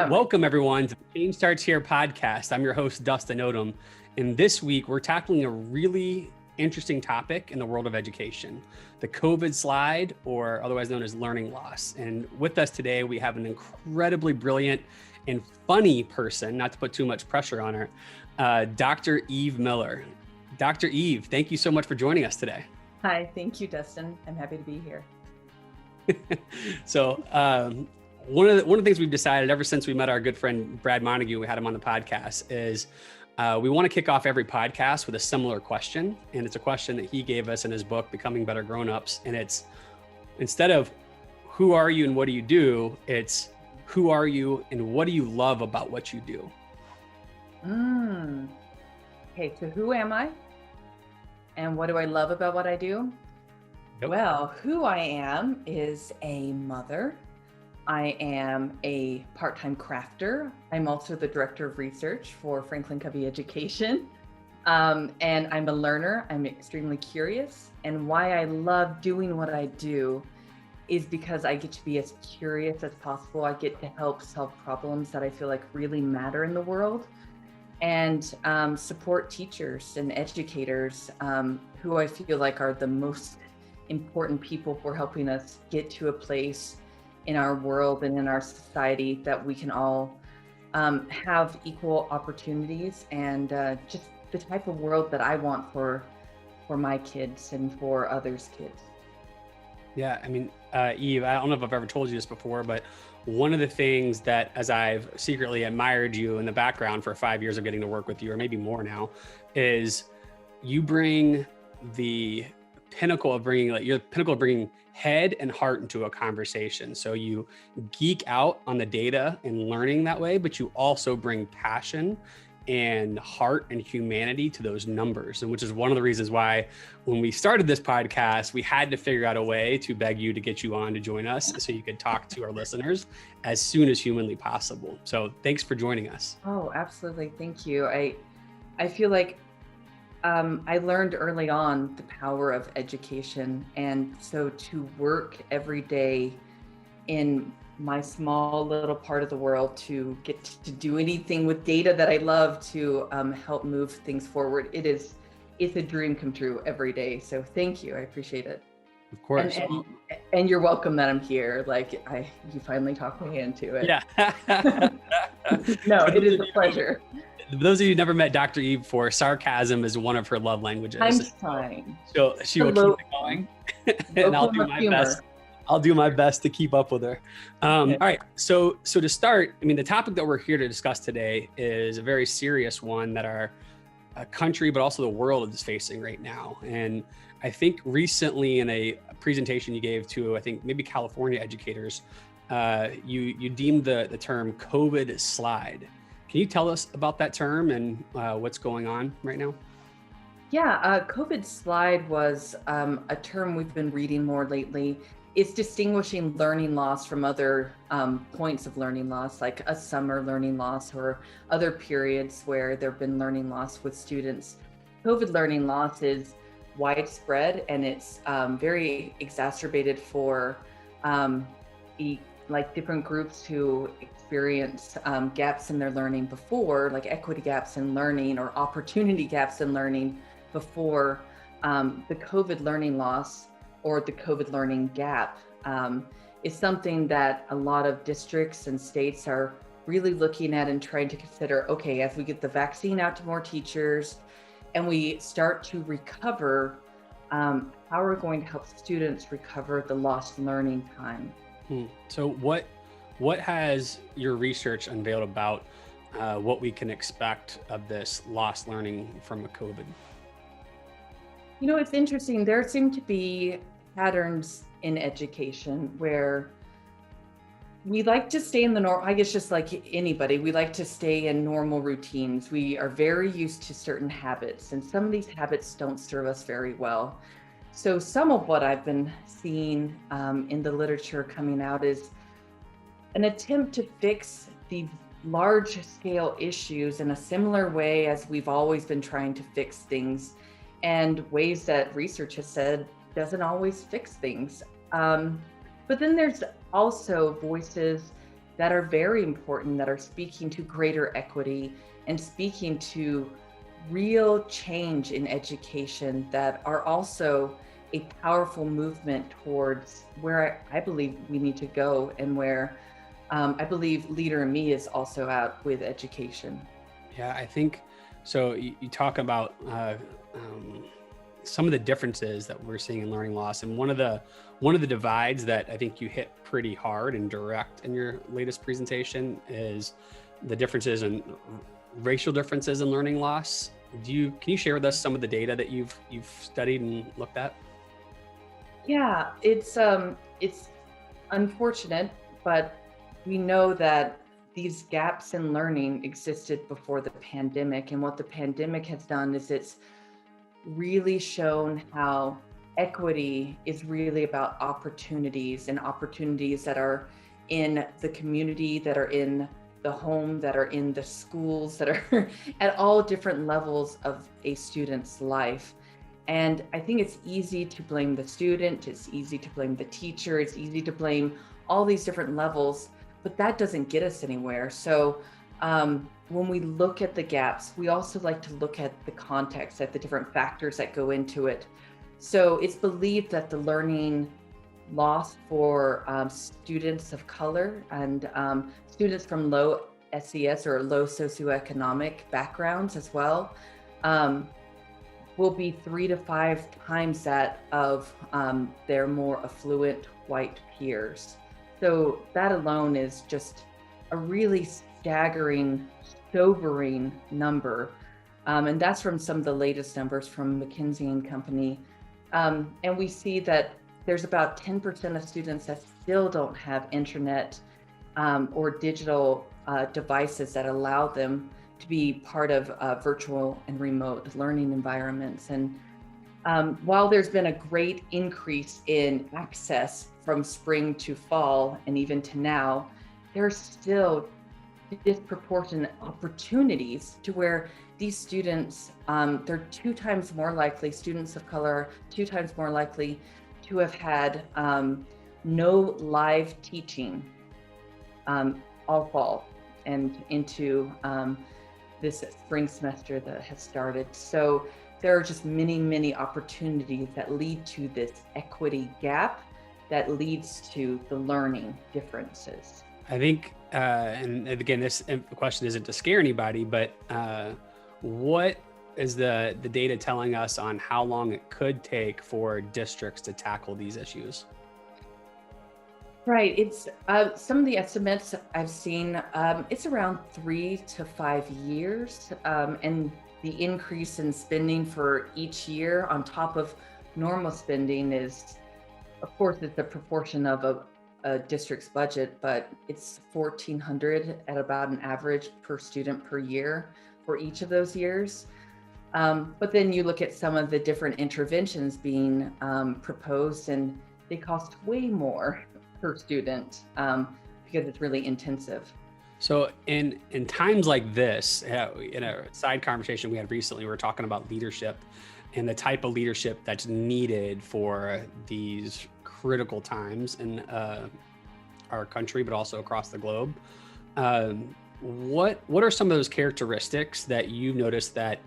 Welcome everyone to the Change Starts Here podcast. I'm your host, Dustin Odom. And this week we're tackling a really interesting topic in the world of education, the COVID slide, or otherwise known as learning loss. And with us today, we have an incredibly brilliant and funny person, not to put too much pressure on her, Dr. Eve Miller. Dr. Eve, thank you so much for joining us today. Hi, thank you, Dustin. I'm happy to be here. So one of the things we've decided ever since we met our good friend Brad Montague, we had him on the podcast, is we want to kick off every podcast with a similar question. And it's a question that he gave us in his book, Becoming Better Grownups. And it's, instead of who are you and what do you do, it's who are you and what do you love about what you do? Okay, so who am I? And what do I love about what I do? Yep. Well, who I am is a mother. I am a part-time crafter. I'm also the director of research for FranklinCovey Education. And I'm a learner. I'm extremely curious. And why I love doing what I do is because I get to be as curious as possible. I get to help solve problems that I feel like really matter in the world, and support teachers and educators who I feel like are the most important people for helping us get to a place in our world and in our society that we can all have equal opportunities, and just the type of world that I want for my kids and for others' kids. Yeah, I mean, Eve, I don't know if I've ever told you this before, but one of the things that, as I've secretly admired you in the background for 5 years of getting to work with you, or maybe more now, is you bring the pinnacle of bringing, you're the pinnacle of bringing head and heart into a conversation. So you geek out on the data and learning that way, but you also bring passion and heart and humanity to those numbers. And which is one of the reasons why when we started this podcast, we had to figure out a way to beg you to get you on to join us so you could talk to our listeners as soon as humanly possible. So thanks for joining us. Oh, absolutely. Thank you. I feel like I learned early on the power of education. And so to work every day in my small little part of the world, to get to do anything with data that I love to help move things forward, it's a dream come true every day. So thank you. I appreciate it. Of course. And you're welcome that I'm here. You finally talked me into it. Yeah. No, it is a pleasure. Those of you who never met Dr. Eve before, sarcasm is one of her love languages. I'm trying. So she will keep it going, and I'll do my best. I'll do my best to keep up with her. All right. So to start, I mean, the topic that we're here to discuss today is a very serious one that our country, but also the world is facing right now. And I think recently in a presentation you gave to, I think maybe California educators, you deemed the term COVID slide. Can you tell us about that term and what's going on right now? Yeah, COVID slide was a term we've been reading more lately. It's distinguishing learning loss from other points of learning loss, like a summer learning loss or other periods where there've been learning loss with students. COVID learning loss is widespread, and it's very exacerbated for different groups who experience gaps in their learning before, like equity gaps in learning or opportunity gaps in learning before. The COVID learning loss or the COVID learning gap is something that a lot of districts and states are really looking at and trying to consider, okay, as we get the vaccine out to more teachers and we start to recover, how are we going to help students recover the lost learning time? So what has your research unveiled about what we can expect of this lost learning from a COVID? You know, it's interesting. There seem to be patterns in education where we like to stay in the normal, I guess just like anybody, we like to stay in normal routines. We are very used to certain habits, and some of these habits don't serve us very well. So some of what I've been seeing in the literature coming out is an attempt to fix these large scale issues in a similar way as we've always been trying to fix things, and ways that research has said doesn't always fix things. But then there's also voices that are very important, that are speaking to greater equity and speaking to real change in education, that are also a powerful movement towards where I believe we need to go, and where I believe Leader in Me is also at with education. Yeah, I think so. You talk about some of the differences that we're seeing in learning loss, and one of the divides that I think you hit pretty hard and direct in your latest presentation is the differences in racial differences in learning loss. Can you share with us some of the data that you've studied and looked at? Yeah, it's unfortunate, but we know that these gaps in learning existed before the pandemic. And what the pandemic has done is it's really shown how equity is really about opportunities, and opportunities that are in the community, that are in the home, that are in the schools, that are at all different levels of a student's life. And I think it's easy to blame the student, it's easy to blame the teacher, it's easy to blame all these different levels, but that doesn't get us anywhere. So when we look at the gaps, we also like to look at the context, at the different factors that go into it. So it's believed that the learning loss for students of color and students from low SES or low socioeconomic backgrounds as well, will be 3 to 5 times that of their more affluent white peers. So that alone is just a really staggering, sobering number. And that's from some of the latest numbers from McKinsey and Company. And we see that there's about 10% of students that still don't have internet or digital devices that allow them to be part of virtual and remote learning environments. And while there's been a great increase in access from spring to fall and even to now, there are still disproportionate opportunities to where these students, they're 2 times more likely, students of color, 2 times more likely to have had no live teaching all fall and into this spring semester that has started. So there are just many, many opportunities that lead to this equity gap that leads to the learning differences. I think, and again, this question isn't to scare anybody, but what is the data telling us on how long it could take for districts to tackle these issues? Right. It's some of the estimates I've seen, it's around 3 to 5 years. And the increase in spending for each year on top of normal spending is, of course, it's a proportion of a district's budget, but it's $1,400 at about an average per student per year for each of those years. But then you look at some of the different interventions being proposed, and they cost way more per student because it's really intensive. So in times like this, in a side conversation we had recently, we were talking about leadership and the type of leadership that's needed for these critical times in our country, but also across the globe. What are some of those characteristics that you've noticed that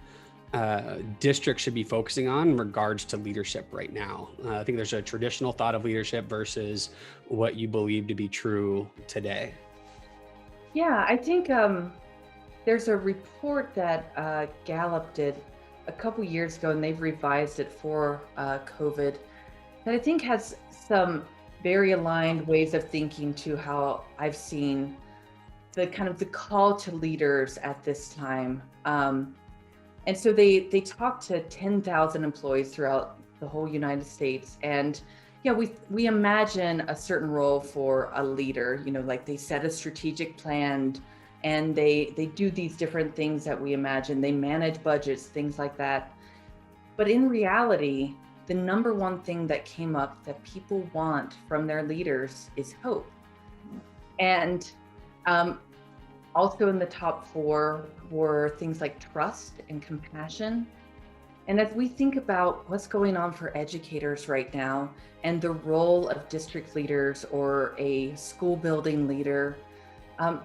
districts should be focusing on in regards to leadership right now? I think there's a traditional thought of leadership versus what you believe to be true today. Yeah, I think there's a report that Gallup did a couple years ago, and they've revised it for COVID, that I think has some very aligned ways of thinking to how I've seen the kind of the call to leaders at this time. And so they talked to 10,000 employees throughout the whole United States. And yeah, we imagine a certain role for a leader, like they set a strategic plan and they do these different things that we imagine. They manage budgets, things like that. But in reality, the number one thing that came up that people want from their leaders is hope. And also in the top 4 were things like trust and compassion. And as we think about what's going on for educators right now and the role of district leaders or a school building leader, Um,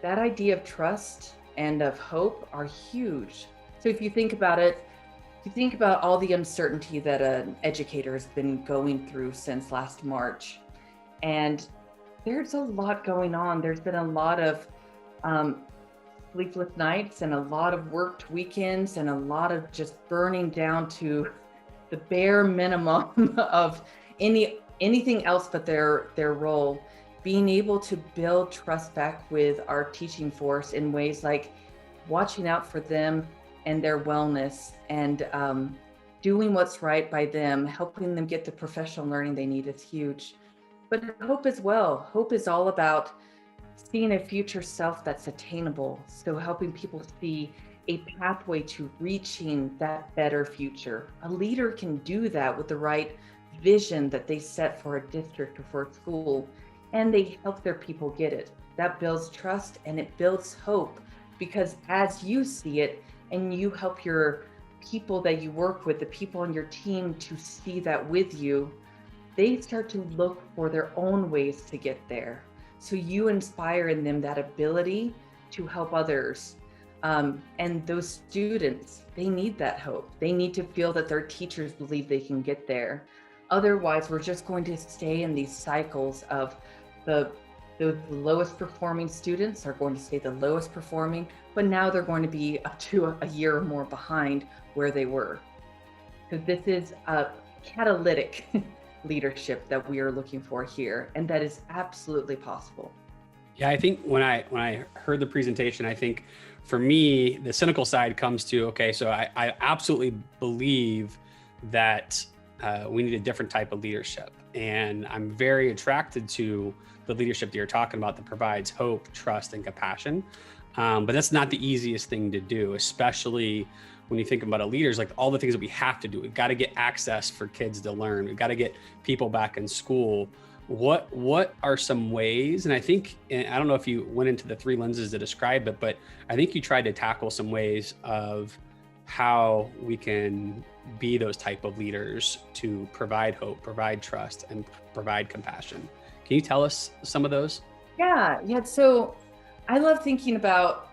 that idea of trust and of hope are huge. So if you think about it, if you think about all the uncertainty that an educator has been going through since last March, and there's a lot going on. There's been a lot of um, sleepless nights and a lot of worked weekends and a lot of just burning down to the bare minimum of anything else but their role. Being able to build trust back with our teaching force in ways like watching out for them and their wellness, and doing what's right by them, helping them get the professional learning they need is huge. But hope as well. Hope is all about seeing a future self that's attainable. So helping people see a pathway to reaching that better future. A leader can do that with the right vision that they set for a district or for a school, and they help their people get it. That builds trust and it builds hope, because as you see it and you help your people that you work with, the people on your team, to see that with you, they start to look for their own ways to get there. So you inspire in them that ability to help others. And those students, they need that hope. They need to feel that their teachers believe they can get there. Otherwise, we're just going to stay in these cycles of the lowest performing students are going to stay the lowest performing, but now they're going to be up to a year or more behind where they were. So this is a catalytic leadership that we are looking for here, and that is absolutely possible. Yeah, I think when I heard the presentation, I think for me, the cynical side comes to, okay, so I absolutely believe that we need a different type of leadership. And I'm very attracted to the leadership that you're talking about that provides hope, trust, and compassion. But that's not the easiest thing to do, especially when you think about a leaders, like all the things that we have to do. We've got to get access for kids to learn. We've got to get people back in school. What are some ways? And I think, and I don't know if you went into the three lenses to describe it, but I think you tried to tackle some ways of how we can be those type of leaders to provide hope, provide trust, and provide compassion. Can you tell us some of those? Yeah. So I love thinking about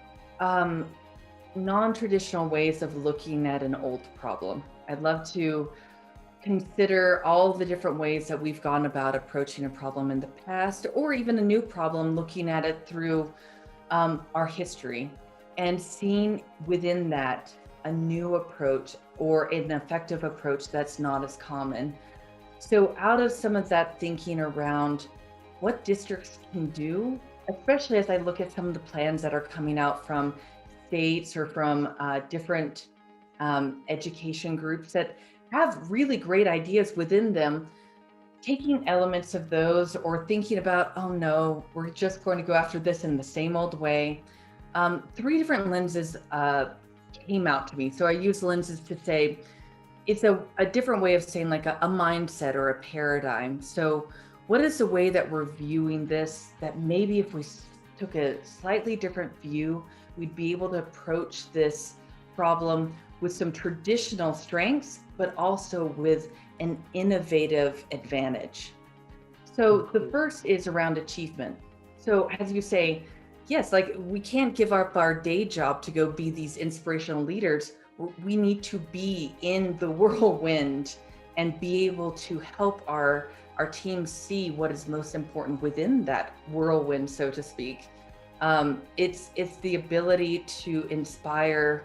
non-traditional ways of looking at an old problem. I'd love to consider all the different ways that we've gone about approaching a problem in the past, or even a new problem, looking at it through our history and seeing within that a new approach or an effective approach that's not as common. So out of some of that thinking around what districts can do, especially as I look at some of the plans that are coming out from states or from different education groups that have really great ideas within them, taking elements of those or thinking about, oh no, we're just going to go after this in the same old way. Three different lenses came out to me. So I use lenses to say, it's a different way of saying like a mindset or a paradigm. So what is the way that we're viewing this, that maybe if we took a slightly different view, we'd be able to approach this problem with some traditional strengths, but also with an innovative advantage. So the first is around achievement. So as you say, yes, like we can't give up our day job to go be these inspirational leaders. We need to be in the whirlwind and be able to help our teams see what is most important within that whirlwind, so to speak. It's the ability to inspire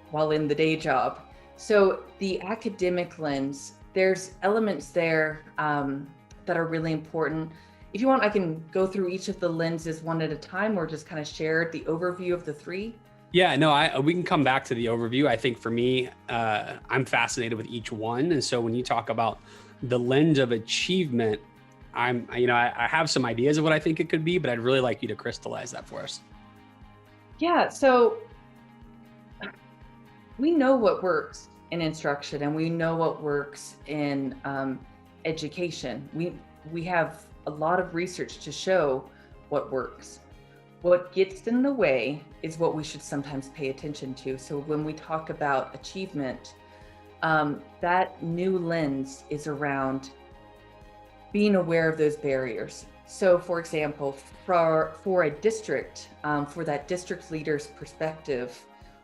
while in the day job. So the academic lens, there's elements there that are really important. If you want, I can go through each of the lenses one at a time, or just kind of share the overview of the three. Yeah, no, we can come back to the overview. I think for me, I'm fascinated with each one. And so when you talk about the lens of achievement, I have some ideas of what I think it could be, but I'd really like you to crystallize that for us. Yeah, so we know what works in instruction and we know what works in education. We have a lot of research to show what works. What gets in the way is what we should sometimes pay attention to. So when we talk about achievement, that new lens is around being aware of those barriers. So for example, for a district, for that district leader's perspective,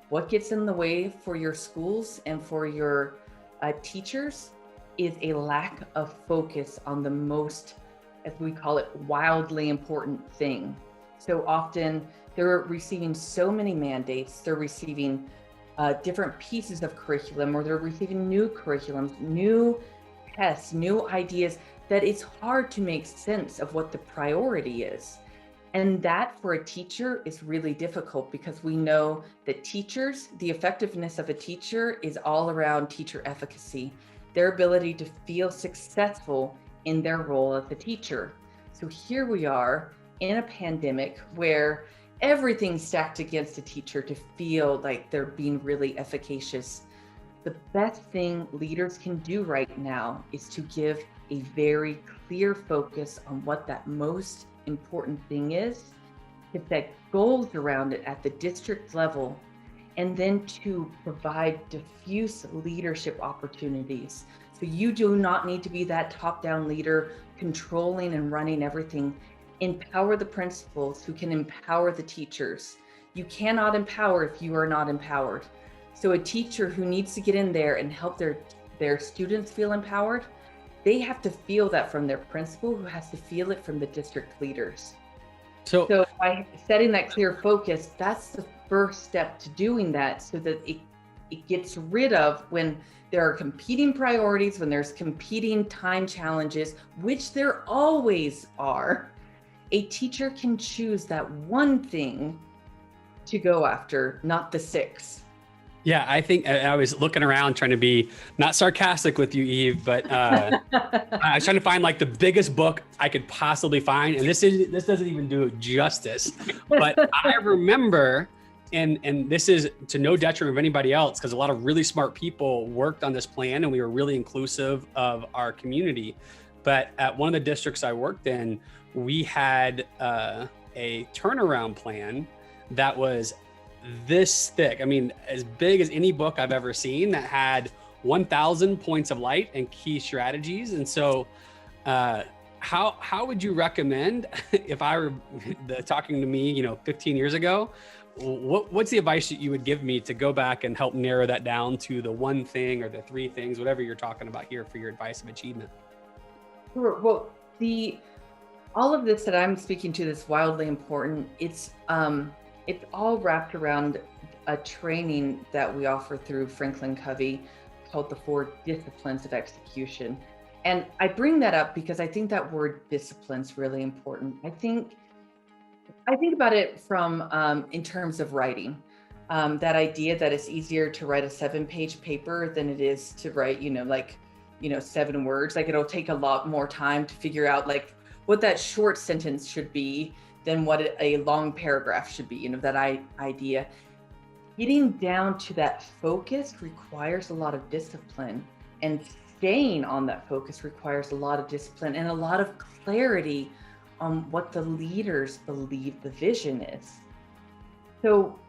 what gets in the way for your schools and for your teachers is a lack of focus on the most, as we call it, wildly important thing. So often they're receiving so many mandates, they're receiving different pieces of curriculum, or they're receiving new curriculums, new tests, new ideas, that it's hard to make sense of what the priority is. And that for a teacher is really difficult, because we know that teachers, the effectiveness of a teacher is all around teacher efficacy, their ability to feel successful in their role as a teacher. So here we are in a pandemic where everything's stacked against a teacher to feel like they're being really efficacious. The best thing leaders can do right now is to give a very clear focus on what that most important thing is, to set goals around it at the district level, and then to provide diffuse leadership opportunities. So you do not need to be that top-down leader controlling and running everything. Empower the principals who can empower the teachers. You cannot empower if you are not empowered. So a teacher who needs to get in there and help their students feel empowered, they have to feel that from their principal, who has to feel it from the district leaders. So by setting that clear focus, that's the first step to doing that, so that it gets rid of, when there are competing priorities, when there's competing time challenges, which there always are, a teacher can choose that one thing to go after, not the six. Yeah, I think I was looking around trying to be not sarcastic with you, Eve, but I was trying to find like the biggest book I could possibly find. And this doesn't even do it justice. But I remember, and this is to no detriment of anybody else, because a lot of really smart people worked on this plan and we were really inclusive of our community. But at one of the districts I worked in, we had a turnaround plan that was this thick. I mean, as big as any book I've ever seen, that had 1,000 points of light and key strategies. And so how would you recommend, if I were talking to me, 15 years ago, what's the advice that you would give me to go back and help narrow that down to the one thing or the three things, whatever you're talking about here, for your advice of achievement? Sure. Well, all of this that I'm speaking to that's wildly important, it's all wrapped around a training that we offer through FranklinCovey called the 4 disciplines of execution. And I bring that up because I think that word discipline is really important. I think about it from in terms of writing. That idea that it's easier to write a 7-page paper than it is to write, 7 words. Like, it'll take a lot more time to figure out like what that short sentence should be than what a long paragraph should be, that idea. Getting down to that focus requires a lot of discipline, and staying on that focus requires a lot of discipline and a lot of clarity on what the leaders believe the vision is. So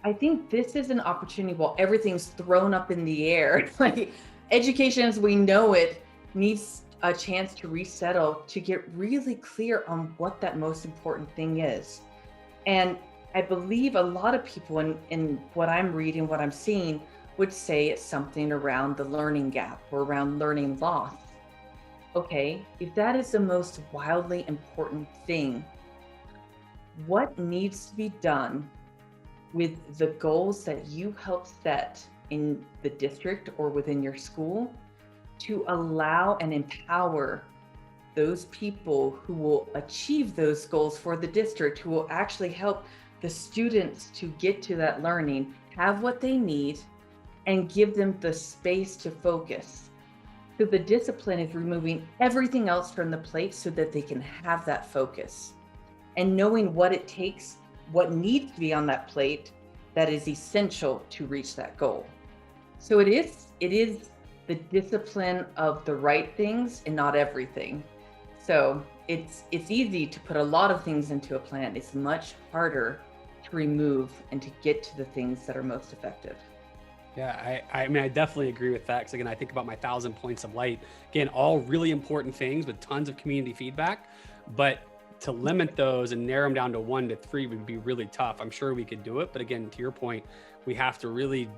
I think this is an opportunity, while everything's thrown up in the air, like education as we know it needs a chance to resettle, to get really clear on what that most important thing is. And I believe a lot of people in what I'm reading, what I'm seeing, would say it's something around the learning gap or around learning loss. Okay, if that is the most wildly important thing, what needs to be done with the goals that you help set in the district or within your school to allow and empower those people who will achieve those goals for the district, who will actually help the students to get to that learning, have what they need, and give them the space to focus. So the discipline is removing everything else from the plate so that they can have that focus, and knowing what it takes, what needs to be on that plate that is essential to reach that goal. So it is the discipline of the right things and not everything. So it's easy to put a lot of things into a plan. It's much harder to remove and to get to the things that are most effective. Yeah, I mean, I definitely agree with that. Because again, I think about my 1,000 points of light. Again, all really important things with tons of community feedback, but to limit those and narrow them down to 1 to 3 would be really tough. I'm sure we could do it, but again, to your point, we have to really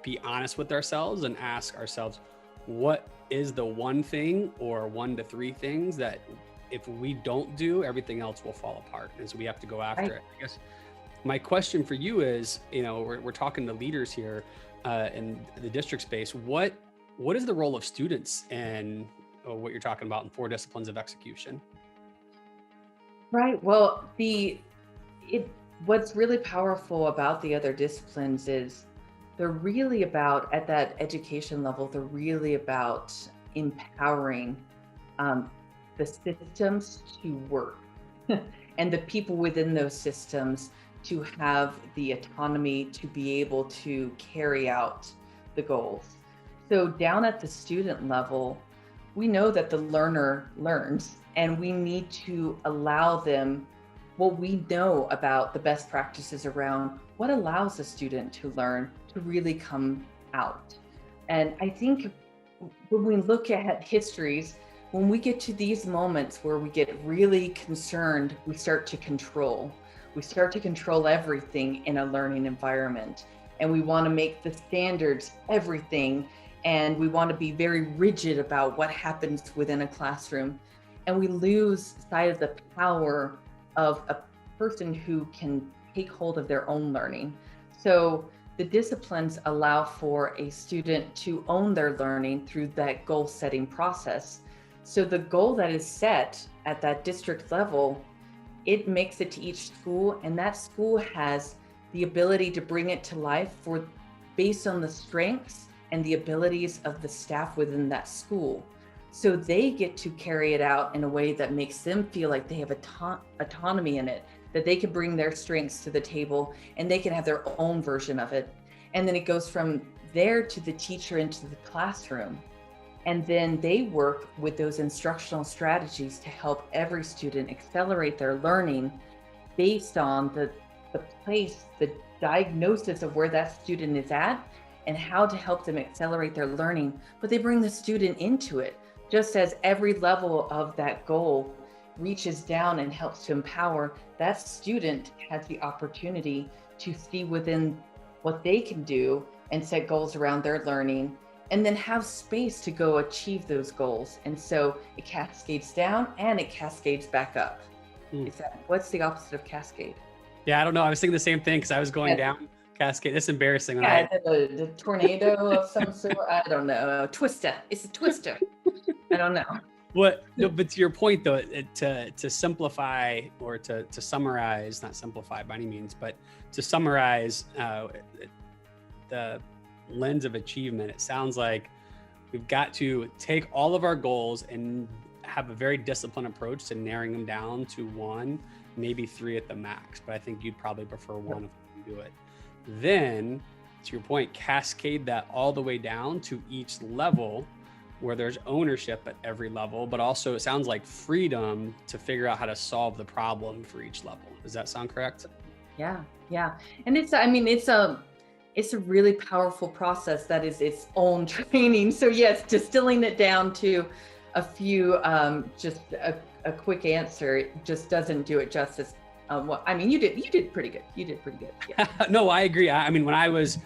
be honest with ourselves and ask ourselves, what is the one thing or 1 to 3 things that if we don't do, everything else will fall apart. And so we have to go after Right. it. I guess my question for you is, we're talking to leaders here in the district space. What is the role of students in what you're talking about in 4 disciplines of execution? Right. Well, it what's really powerful about the other disciplines is they're really about at that education level, they're really about empowering um, the systems to work and the people within those systems to have the autonomy to be able to carry out the goals. So down at the student level, we know that the learner learns, and we need to allow them what we know about the best practices around what allows a student to learn to really come out. And I think when we look at histories, when we get to these moments where we get really concerned, we start to control. We start to control everything in a learning environment. And we want to make the standards everything. And we want to be very rigid about what happens within a classroom. And we lose sight of the power of a person who can take hold of their own learning. So the disciplines allow for a student to own their learning through that goal setting process. So the goal that is set at that district level, it makes it to each school, and that school has the ability to bring it to life for based on the strengths and the abilities of the staff within that school. So they get to carry it out in a way that makes them feel like they have autonomy in it, that they can bring their strengths to the table and they can have their own version of it. And then it goes from there to the teacher into the classroom. And then they work with those instructional strategies to help every student accelerate their learning based on the place, the diagnosis of where that student is at and how to help them accelerate their learning. But they bring the student into it, just as every level of that goal reaches down and helps to empower, that student has the opportunity to see within what they can do and set goals around their learning and then have space to go achieve those goals. And so it cascades down and it cascades back up. Hmm. What's the opposite of cascade? Yeah, I don't know. I was thinking the same thing because I was going down cascade. It's embarrassing. When Yeah, the tornado of some sort. I don't know. Twister. It's a twister. I don't know. No, but to your point though, to simplify or to summarize, not simplify by any means, but to summarize the lens of achievement, it sounds like we've got to take all of our goals and have a very disciplined approach to narrowing them down to 1, maybe 3 at the max. But I think you'd probably prefer 1 if we can do it. Then, to your point, cascade that all the way down to each level where there's ownership at every level, but also it sounds like freedom to figure out how to solve the problem for each level. Does that sound correct? Yeah, yeah. And it's a really powerful process that is its own training. So yes, distilling it down to a few, just a quick answer, it just doesn't do it justice. I mean, you did pretty good. You did pretty good. Yeah. No, I agree. I mean, when I was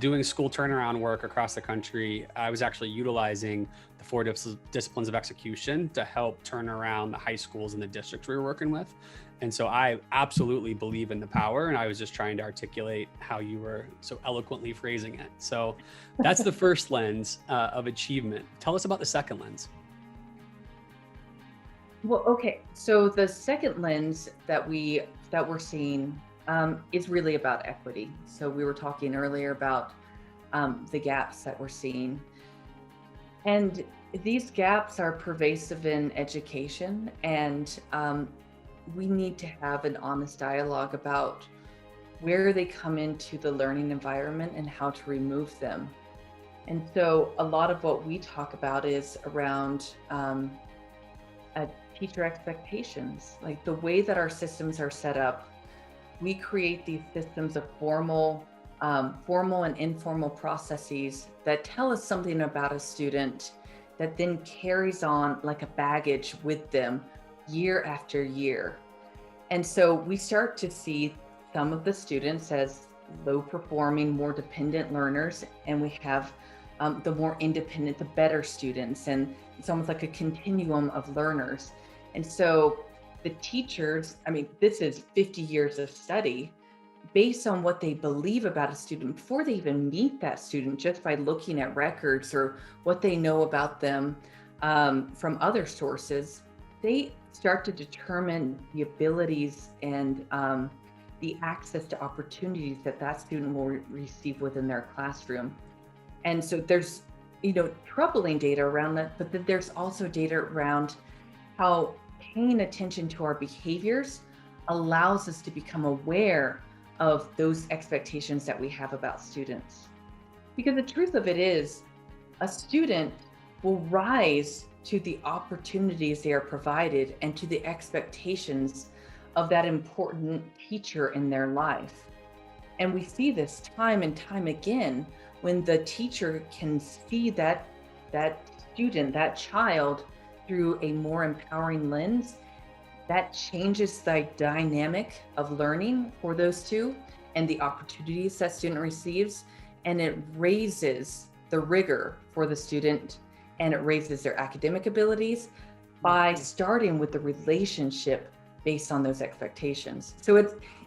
doing school turnaround work across the country, I was actually utilizing the 4 disciplines of execution to help turn around the high schools and the districts we were working with. And so I absolutely believe in the power. And I was just trying to articulate how you were so eloquently phrasing it. So that's the first lens of achievement. Tell us about the second lens. Well, okay. So the second lens that we're seeing is really about equity. So we were talking earlier about the gaps that we're seeing, and these gaps are pervasive in education, and we need to have an honest dialogue about where they come into the learning environment and how to remove them. And so a lot of what we talk about is around teacher expectations, like the way that our systems are set up. We create these systems of formal formal and informal processes that tell us something about a student that then carries on like a baggage with them year after year. And so we start to see some of the students as low performing, more dependent learners, and we have the more independent, the better students. And it's almost like a continuum of learners. And so the teachers, I mean, this is 50 years of study based on what they believe about a student before they even meet that student, just by looking at records or what they know about them from other sources. They start to determine the abilities and the access to opportunities that that student will receive within their classroom. And so there's, troubling data around that, but then there's also data around how paying attention to our behaviors allows us to become aware of those expectations that we have about students. Because the truth of it is, a student will rise to the opportunities they are provided and to the expectations of that important teacher in their life. And we see this time and time again when the teacher can see that student, that child, through a more empowering lens. That changes the dynamic of learning for those two and the opportunities that student receives, and it raises the rigor for the student, and it raises their academic abilities by starting with the relationship based on those expectations. So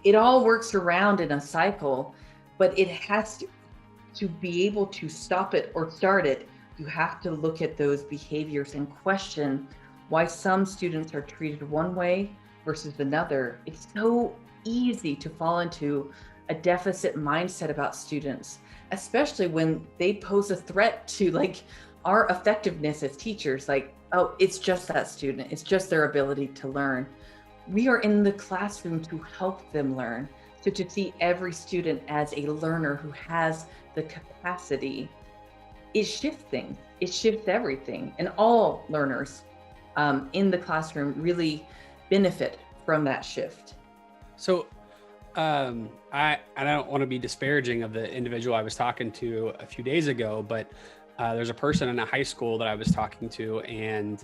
it all works around in a cycle, but it has to be able to stop it or start it. You have to look at those behaviors and question why some students are treated one way versus another. It's so easy to fall into a deficit mindset about students, especially when they pose a threat to like our effectiveness as teachers. Like, oh, it's just that student, it's just their ability to learn. We are in the classroom to help them learn. So to see every student as a learner who has the capacity, it shifts things, it shifts everything. And all learners in the classroom really benefit from that shift. So I don't want to be disparaging of the individual I was talking to a few days ago, but there's a person in a high school that I was talking to, and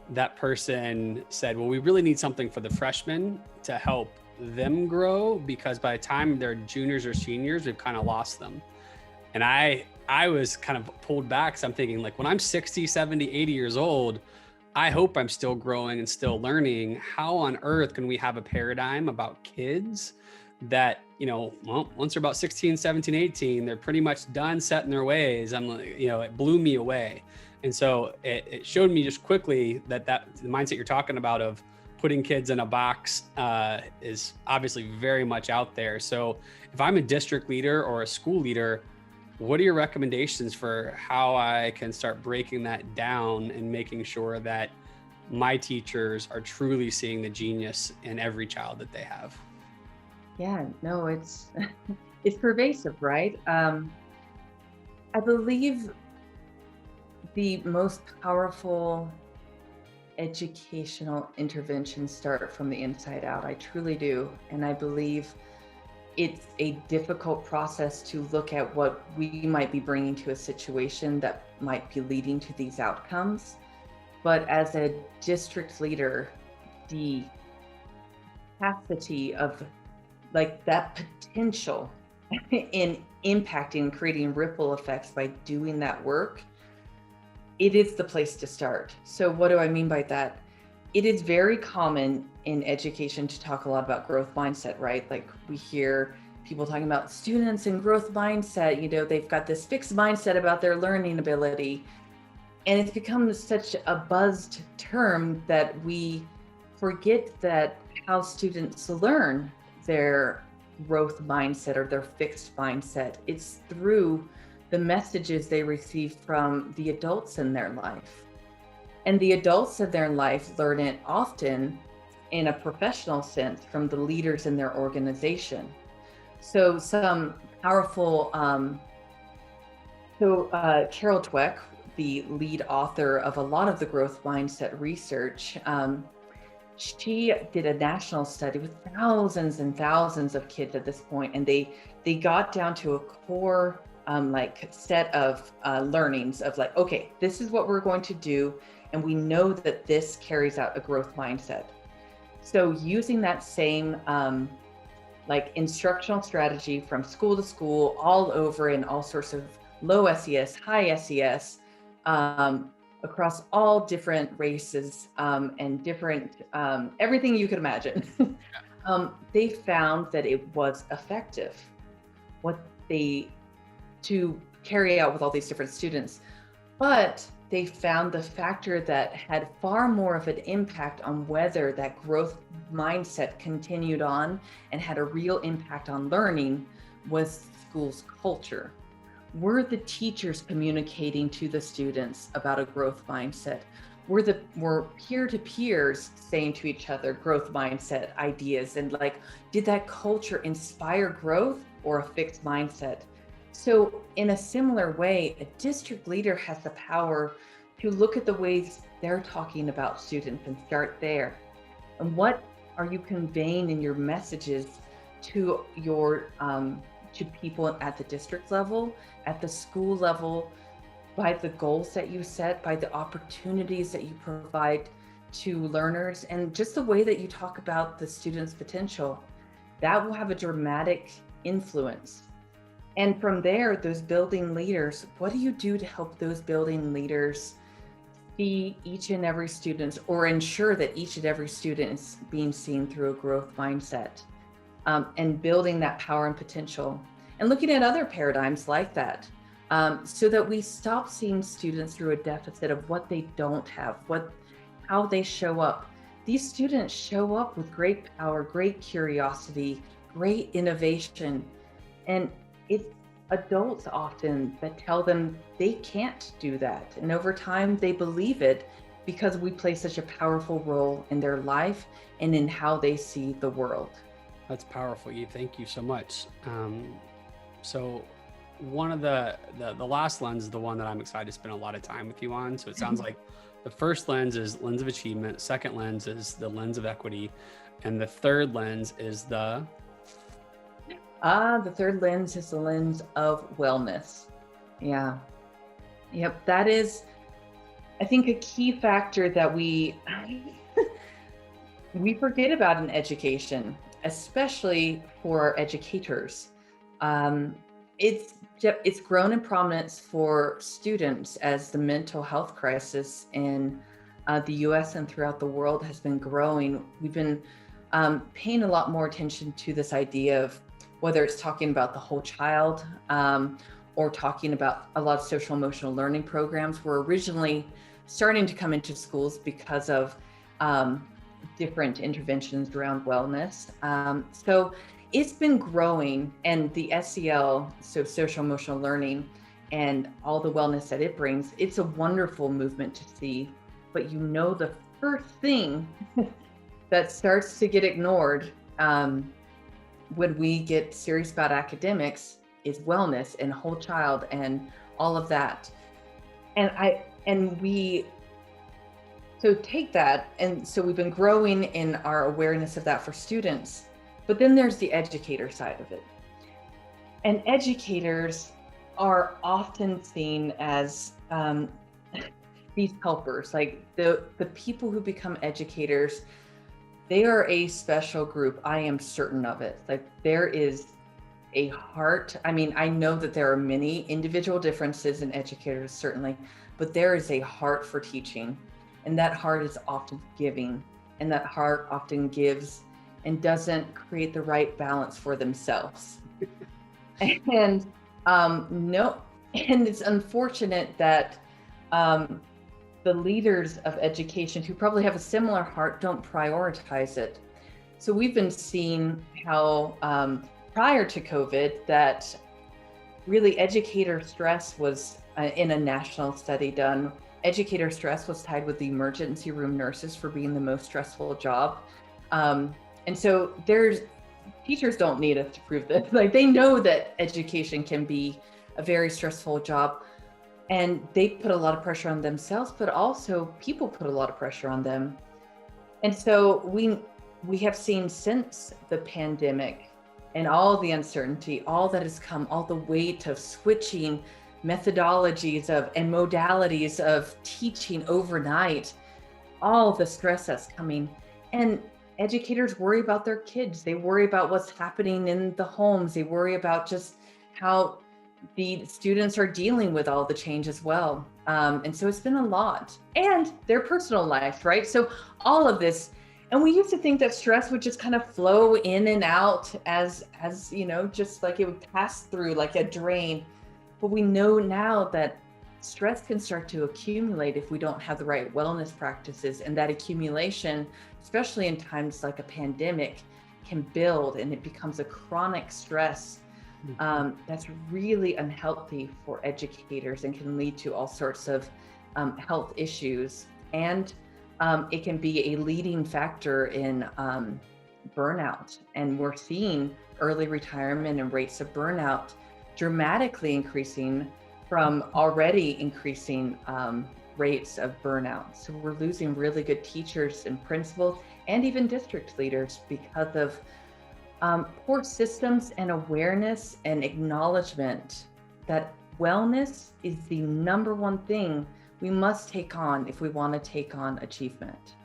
that person said, well, we really need something for the freshmen to help them grow, because by the time they're juniors or seniors, we've kind of lost them. And I was kind of pulled back. So I'm thinking, like, when I'm 60, 70, 80 years old, I hope I'm still growing and still learning. How on earth can we have a paradigm about kids that, once they're about 16, 17, 18, they're pretty much done set in their ways? I'm like, it blew me away. And so it showed me just quickly that the mindset you're talking about of putting kids in a box is obviously very much out there. So if I'm a district leader or a school leader, what are your recommendations for how I can start breaking that down and making sure that my teachers are truly seeing the genius in every child that they have? Yeah, no, it's pervasive, right? I believe the most powerful educational interventions start from the inside out. I truly do. And I believe it's a difficult process to look at what we might be bringing to a situation that might be leading to these outcomes. But as a district leader, the capacity of like that potential in impacting, creating ripple effects by doing that work, it is the place to start. So what do I mean by that? It is very common in education to talk a lot about growth mindset, right? Like we hear people talking about students and growth mindset, they've got this fixed mindset about their learning ability. And it's become such a buzzed term that we forget that how students learn their growth mindset or their fixed mindset. It's through the messages they receive from the adults in their life. And the adults in their life learn it often in a professional sense from the leaders in their organization. So some powerful, Carol Dweck, the lead author of a lot of the growth mindset research, she did a national study with thousands and thousands of kids at this point, and they got down to a core like set of learnings of like, okay, this is what we're going to do, and we know that this carries out a growth mindset. So using that same like instructional strategy from school to school, all over in all sorts of low SES, high SES, across all different races and different, everything you could imagine. They found that it was effective, what they, to carry out with all these different students. But they found the factor that had far more of an impact on whether that growth mindset continued on and had a real impact on learning was school's culture. Were the teachers communicating to the students about a growth mindset? Were peer-to-peers saying to each other growth mindset ideas, and like, did that culture inspire growth or a fixed mindset? So in a similar way, a district leader has the power to look at the ways they're talking about students and start there. And what are you conveying in your messages to your to people at the district level, at the school level, by the goals that you set, by the opportunities that you provide to learners, and just the way that you talk about the students' potential? That will have a dramatic influence. And from there, those building leaders, what do you do to help those building leaders see each and every student, or ensure that each and every student is being seen through a growth mindset, and building that power and potential, and looking at other paradigms like that, so that we stop seeing students through a deficit of what they don't have, how they show up. These students show up with great power, great curiosity, great innovation, and it's adults often that tell them they can't do that. And over time, they believe it because we play such a powerful role in their life and in how they see the world. That's powerful, Eve. Thank you so much. So one of the last lens is the one that I'm excited to spend a lot of time with you on. So it sounds like the first lens is lens of achievement. Second lens is the lens of equity. And the third lens is the third lens is the lens of wellness. Yeah. Yep. That is, I think, a key factor that we forget about in education, especially for educators. It's grown in prominence for students as the mental health crisis in the US and throughout the world has been growing. We've been paying a lot more attention to this idea of whether it's talking about the whole child, or talking about a lot of social emotional learning programs were originally starting to come into schools because of different interventions around wellness. So it's been growing, and the SEL, so social emotional learning, and all the wellness that it brings, it's a wonderful movement to see. But the first thing that starts to get ignored when we get serious about academics is wellness and whole child and all of that. So take that, and so we've been growing in our awareness of that for students, but then there's the educator side of it. And educators are often seen as these helpers, like the people who become educators. They are a special group. I am certain of it. Like, there is a heart. I mean, I know that there are many individual differences in educators, certainly, but there is a heart for teaching. And that heart is often giving. And that heart often gives and doesn't create the right balance for themselves. And it's unfortunate that the leaders of education who probably have a similar heart don't prioritize it. So we've been seeing how prior to COVID that really educator stress was, in a national study done, educator stress was tied with the emergency room nurses for being the most stressful job. And so teachers don't need us to prove this. Like, they know that education can be a very stressful job. And they put a lot of pressure on themselves, but also people put a lot of pressure on them. And so we have seen since the pandemic and all the uncertainty, all that has come, all the weight of switching methodologies and modalities of teaching overnight, all the stress that's coming. And educators worry about their kids. They worry about what's happening in the homes. They worry about just how the students are dealing with all the change as well. And so it's been a lot, and their personal life, right? So all of this, and we used to think that stress would just kind of flow in and out as just like it would pass through like a drain. But we know now that stress can start to accumulate if we don't have the right wellness practices, and that accumulation, especially in times like a pandemic, can build and it becomes a chronic stress that's really unhealthy for educators and can lead to all sorts of health issues. And it can be a leading factor in burnout. And we're seeing early retirement and rates of burnout dramatically increasing from already increasing rates of burnout. So we're losing really good teachers and principals and even district leaders because of poor systems and awareness and acknowledgement that wellness is the number one thing we must take on if we want to take on achievement.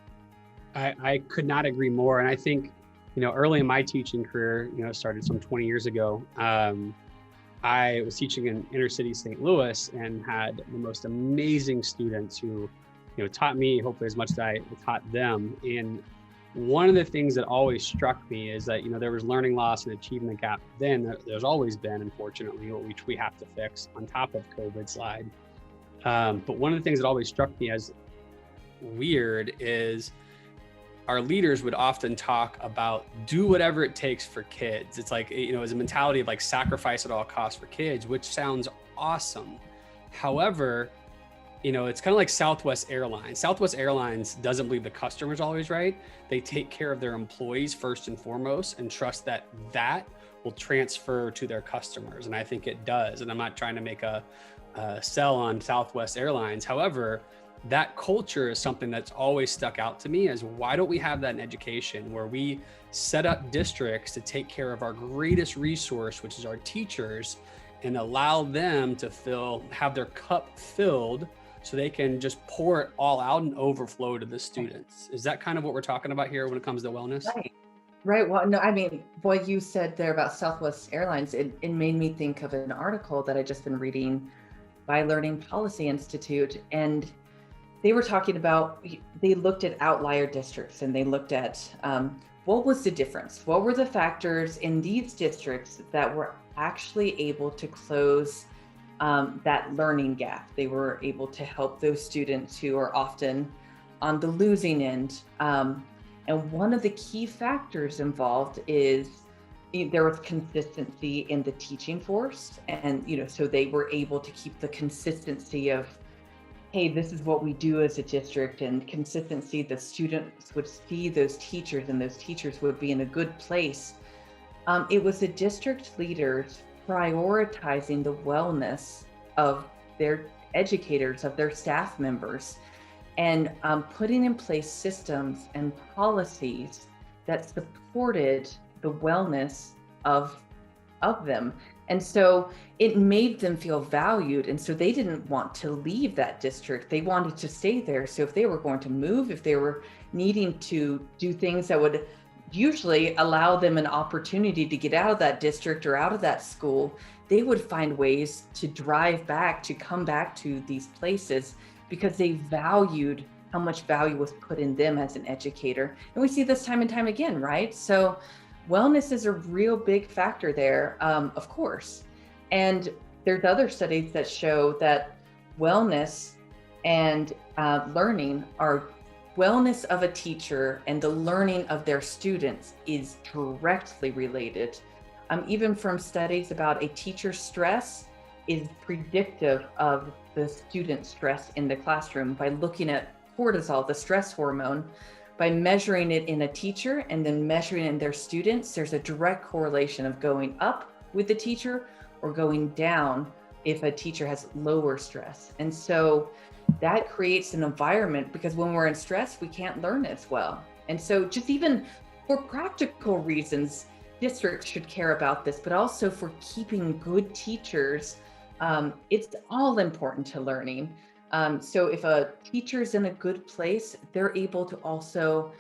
I could not agree more. And I think, early in my teaching career, started some 20 years ago, I was teaching in inner city St. Louis and had the most amazing students who, taught me hopefully as much as I taught them. And one of the things that always struck me is that, there was learning loss and achievement gap then. There's always been, unfortunately, which we have to fix on top of COVID slide. But one of the things that always struck me as weird is our leaders would often talk about do whatever it takes for kids. It's like, it's a mentality of like sacrifice at all costs for kids, which sounds awesome. However, it's kind of like Southwest Airlines. Southwest Airlines doesn't believe the customer's always right. They take care of their employees first and foremost and trust that will transfer to their customers. And I think it does. And I'm not trying to make a sell on Southwest Airlines. However, that culture is something that's always stuck out to me as why don't we have that in education where we set up districts to take care of our greatest resource, which is our teachers, and allow them to have their cup filled so they can just pour it all out and overflow to the students. Is that kind of what we're talking about here when it comes to wellness? Right. Well, no, I mean, what you said there about Southwest Airlines, it made me think of an article that I just been reading by Learning Policy Institute. And they were talking about, they looked at outlier districts and they looked at what was the difference? What were the factors in these districts that were actually able to close that learning gap? They were able to help those students who are often on the losing end. And one of the key factors involved is there was consistency in the teaching force. And, so they were able to keep the consistency of, hey, this is what we do as a district, and consistency. The students would see those teachers and those teachers would be in a good place. It was the district leaders prioritizing the wellness of their educators, of their staff members, and putting in place systems and policies that supported the wellness of them. And so it made them feel valued. And so they didn't want to leave that district. They wanted to stay there. So if they were going to move, if they were needing to do things that would usually allow them an opportunity to get out of that district or out of that school, they would find ways to drive back, to come back to these places because they valued how much value was put in them as an educator. And we see this time and time again, right? So wellness is a real big factor there, of course. And there's other studies that show that wellness and learning are wellness of a teacher and the learning of their students is directly related. Even from studies about a teacher's stress is predictive of the student stress in the classroom by looking at cortisol, the stress hormone. By measuring it in a teacher and then measuring it in their students, there's a direct correlation of going up with the teacher or going down if a teacher has lower stress. And so that creates an environment, because when we're in stress, we can't learn as well. And so just even for practical reasons, districts should care about this, but also for keeping good teachers. It's all important to learning. So if a teacher's in a good place, they're able to also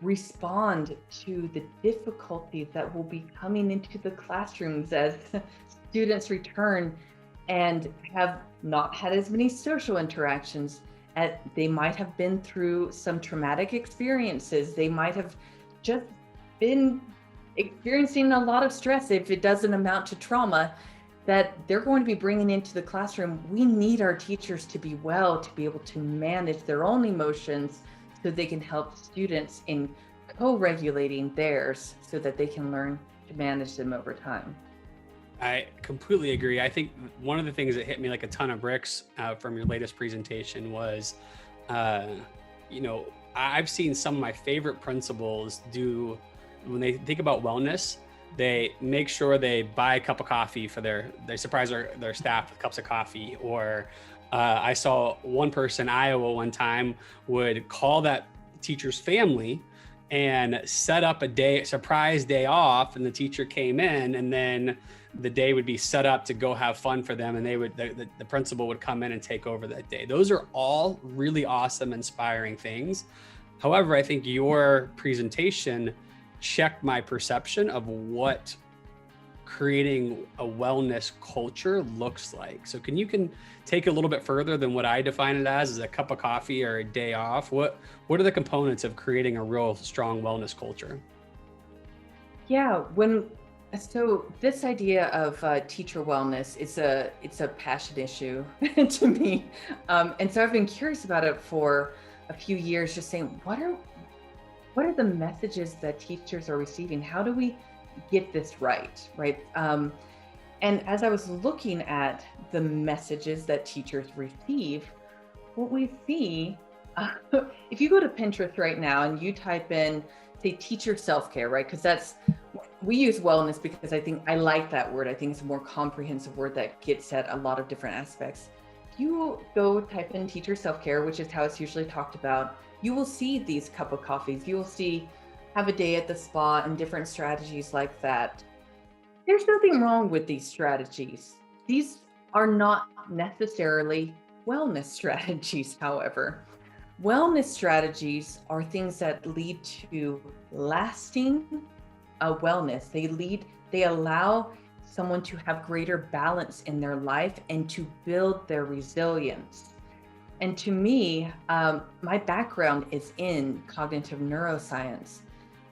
respond to the difficulties that will be coming into the classrooms as students return and have not had as many social interactions. They might have been through some traumatic experiences. They might have just been experiencing a lot of stress, if it doesn't amount to trauma, that they're going to be bringing into the classroom. We need our teachers to be well, to be able to manage their own emotions so they can help students in co-regulating theirs so that they can learn to manage them over time. I completely agree. I think one of the things that hit me like a ton of bricks from your latest presentation was, you know, I've seen some of my favorite principals do, when they think about wellness, they make sure they buy a cup of coffee for they surprise their staff with cups of coffee. Or I saw one person in Iowa one time would call that teacher's family and set up a surprise day off, and the teacher came in, and then the day would be set up to go have fun for them, and the principal would come in and take over that day. Those are all really awesome, inspiring things. However, I think your presentation checked my perception of what creating a wellness culture looks like. So can take it a little bit further than what I define it as a cup of coffee or a day off? What are the components of creating a real strong wellness culture? Yeah, so this idea of teacher wellness it's a passion issue to me, and so I've been curious about it for a few years, just saying, what are the messages that teachers are receiving? How do we get this right? And as I was looking at the messages that teachers receive, what we see, if you go to Pinterest right now and you type in, say, teacher self-care, right? Because we use wellness because I like that word. I think it's a more comprehensive word that gets at a lot of different aspects. If you go type in teacher self-care, which is how it's usually talked about, you will see these cup of coffees. You will see have a day at the spa and different strategies like that. There's nothing wrong with these strategies. These are not necessarily wellness strategies, however. Wellness strategies are things that lead to lasting wellness. They allow someone to have greater balance in their life and to build their resilience. And to me, my background is in cognitive neuroscience.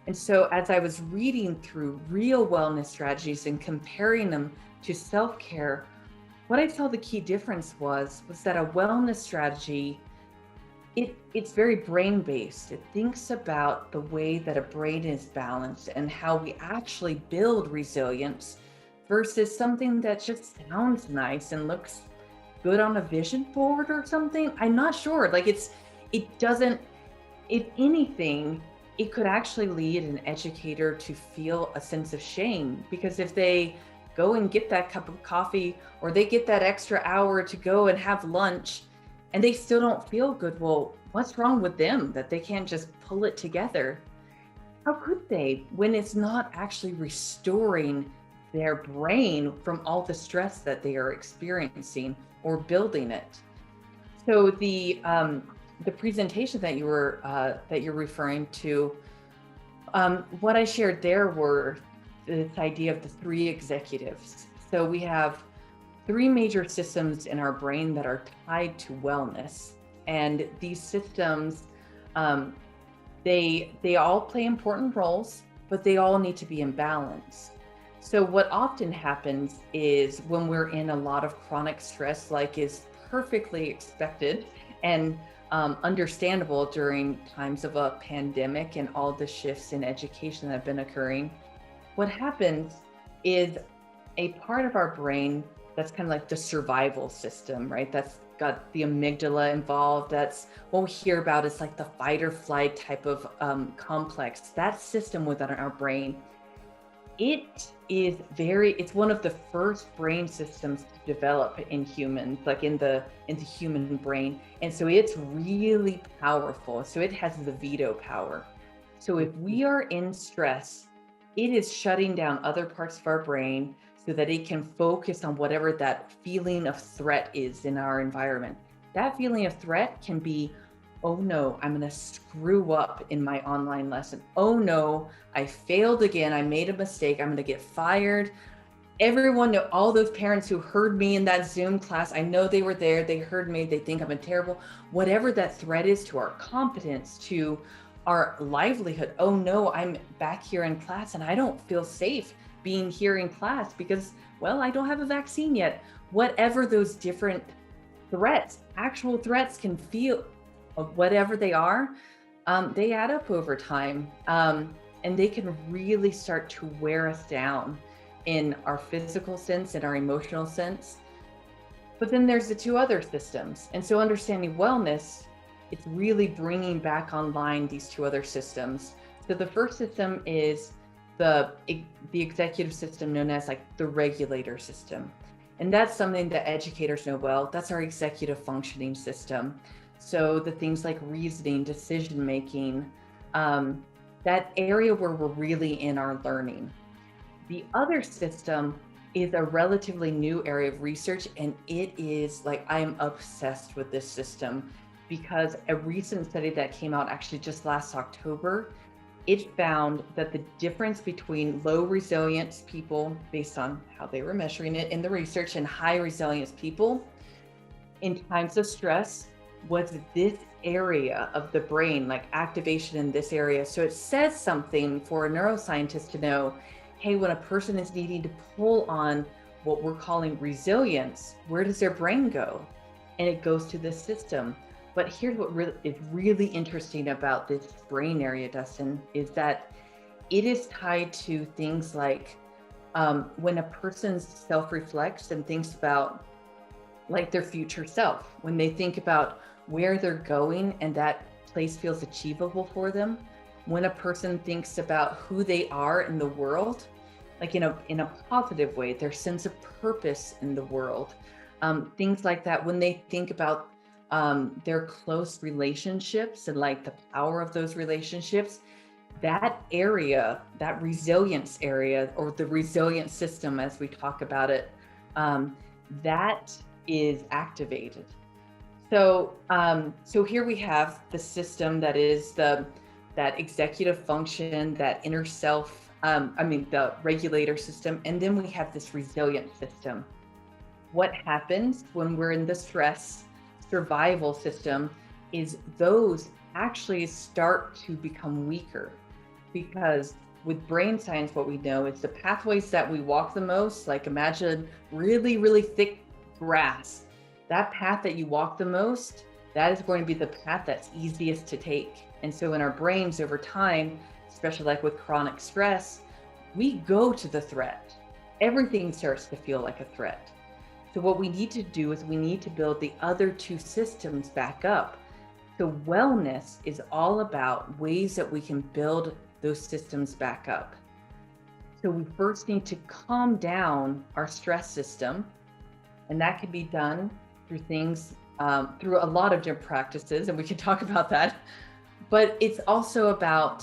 And so as I was reading through real wellness strategies and comparing them to self-care, what I saw the key difference was that a wellness strategy, it's very brain-based. It thinks about the way that a brain is balanced and how we actually build resilience versus something that just sounds nice and looks good on a vision board or something. I'm not sure. It doesn't, if anything, it could actually lead an educator to feel a sense of shame, because if they go and get that cup of coffee or they get that extra hour to go and have lunch and they still don't feel good, well, what's wrong with them that they can't just pull it together? How could they, when it's not actually restoring their brain from all the stress that they are experiencing or building it? So the presentation that you're referring to, what I shared there were this idea of the three executives. So we have three major systems in our brain that are tied to wellness, and these systems, they all play important roles, but they all need to be in balance. So what often happens is when we're in a lot of chronic stress, like is perfectly expected and understandable during times of a pandemic and all the shifts in education that have been occurring, what happens is a part of our brain that's kind of like the survival system, right? That's got the amygdala involved. That's what we hear about is like the fight or flight type of complex. That system within our brain, it's one of the first brain systems to develop in humans, like in the human brain. And so it's really powerful. So it has the veto power. So if we are in stress, it is shutting down other parts of our brain so that it can focus on whatever that feeling of threat is in our environment. That feeling of threat can be, oh no, I'm going to screw up in my online lesson. Oh no, I failed again. I made a mistake. I'm going to get fired. Everyone know, all those parents who heard me in that Zoom class, I know they were there, they heard me, they think I'm a terrible, whatever that threat is to our competence, to our livelihood. Oh no, I'm back here in class and I don't feel safe being here in class because, well, I don't have a vaccine yet. Whatever those different threats, actual threats can feel, whatever they are, they add up over time. And they can really start to wear us down in our physical sense and our emotional sense. But then there's the two other systems. And so understanding wellness, it's really bringing back online these two other systems. So the first system is the executive system known as like the regulator system. And that's something that educators know well. That's our executive functioning system. So the things like reasoning, decision making, that area where we're really in our learning. The other system is a relatively new area of research, and it is like, I'm obsessed with this system because a recent study that came out actually just last October, it found that the difference between low resilience people, based on how they were measuring it in the research, and high resilience people in times of stress was this area of the brain, like activation in this area. So it says something for a neuroscientist to know, hey, when a person is needing to pull on what we're calling resilience, where does their brain go? And it goes to this system. But here's what is really interesting about this brain area, Dustin, is that it is tied to things like when a person self-reflects and thinks about like their future self, when they think about where they're going and that place feels achievable for them, when a person thinks about who they are in the world, like in a positive way, their sense of purpose in the world, things like that, when they think about their close relationships and like the power of those relationships, that area, that resilience area, or the resilient system as we talk about it, that is activated. So here we have the system that is that executive function, that inner self, the regulator system, and then we have this resilient system. What happens when we're in the stress survival system is those actually start to become weaker, because with brain science, what we know is the pathways that we walk the most, like imagine really, really thick grass. That path that you walk the most, that is going to be the path that's easiest to take. And so in our brains over time, especially like with chronic stress, we go to the threat. Everything starts to feel like a threat. So what we need to do is we need to build the other two systems back up. So wellness is all about ways that we can build those systems back up. So we first need to calm down our stress system. And that can be done through things, through a lot of different practices, and we can talk about that. But it's also about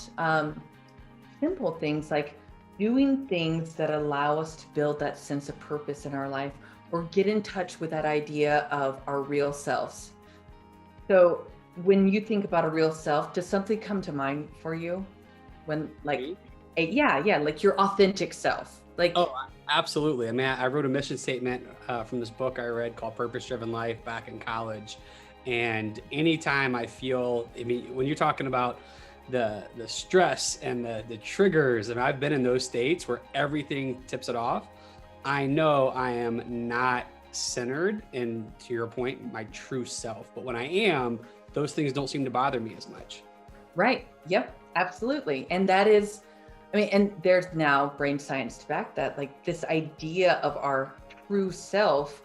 simple things like doing things that allow us to build that sense of purpose in our life, or get in touch with that idea of our real selves. So when you think about a real self, does something come to mind for you? When like, like your authentic self, like. Oh, absolutely. I mean, I wrote a mission statement from this book I read called Purpose Driven Life back in college. And anytime I feel, when you're talking about the stress and the triggers, and I've been in those states where everything tips it off, I know I am not centered and, to your point, my true self. But when I am, those things don't seem to bother me as much. Right. Yep. Absolutely. And that is, and there's now brain science to back that, like this idea of our true self,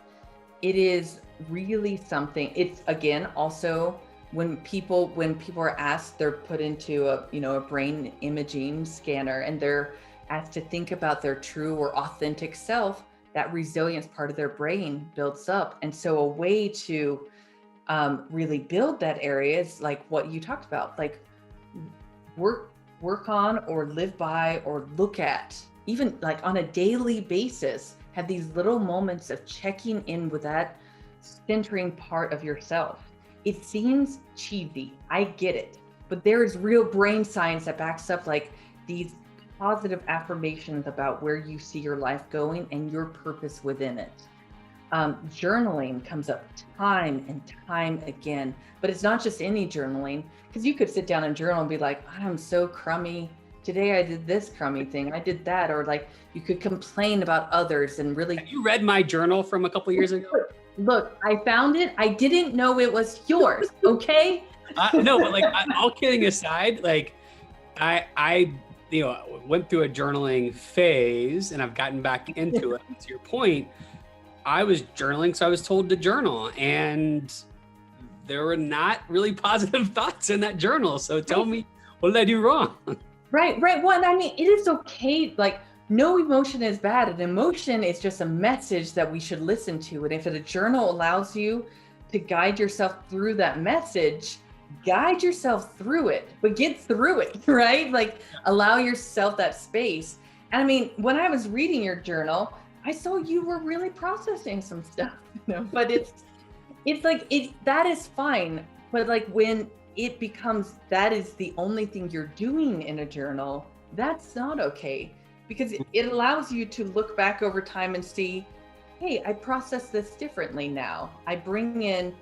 it is really something. It's, again, also when people are asked, they're put into a brain imaging scanner and they're asked to think about their true or authentic self, that resilience part of their brain builds up. And so a way to really build that area is like what you talked about, like work on or live by or look at, even like on a daily basis, have these little moments of checking in with that centering part of yourself. It seems cheesy, I get it, but there is real brain science that backs up like these positive affirmations about where you see your life going and your purpose within it. Journaling comes up time and time again, but it's not just any journaling, because you could sit down and journal and be like, I'm so crummy. Today I did this crummy thing, I did that. Or like you could complain about others and really. Have you read my journal from a couple of years ago? Look, I found it. I didn't know it was yours. Okay. No, but like all kidding aside, like I went through a journaling phase and I've gotten back into it. To your point, I was journaling, so I was told to journal, and there were not really positive thoughts in that journal. So tell me, what did I do wrong? Right. Well, I mean, it is okay. Like, no emotion is bad. An emotion is just a message that we should listen to. And if a journal allows you to guide yourself through that message, guide yourself through it, but get through it, right? Like, allow yourself that space. And I mean, when I was reading your journal, I saw you were really processing some stuff, but it's like, that is fine. But like when it becomes, that is the only thing you're doing in a journal, that's not okay, because it allows you to look back over time and see, hey, I process this differently now. I bring in,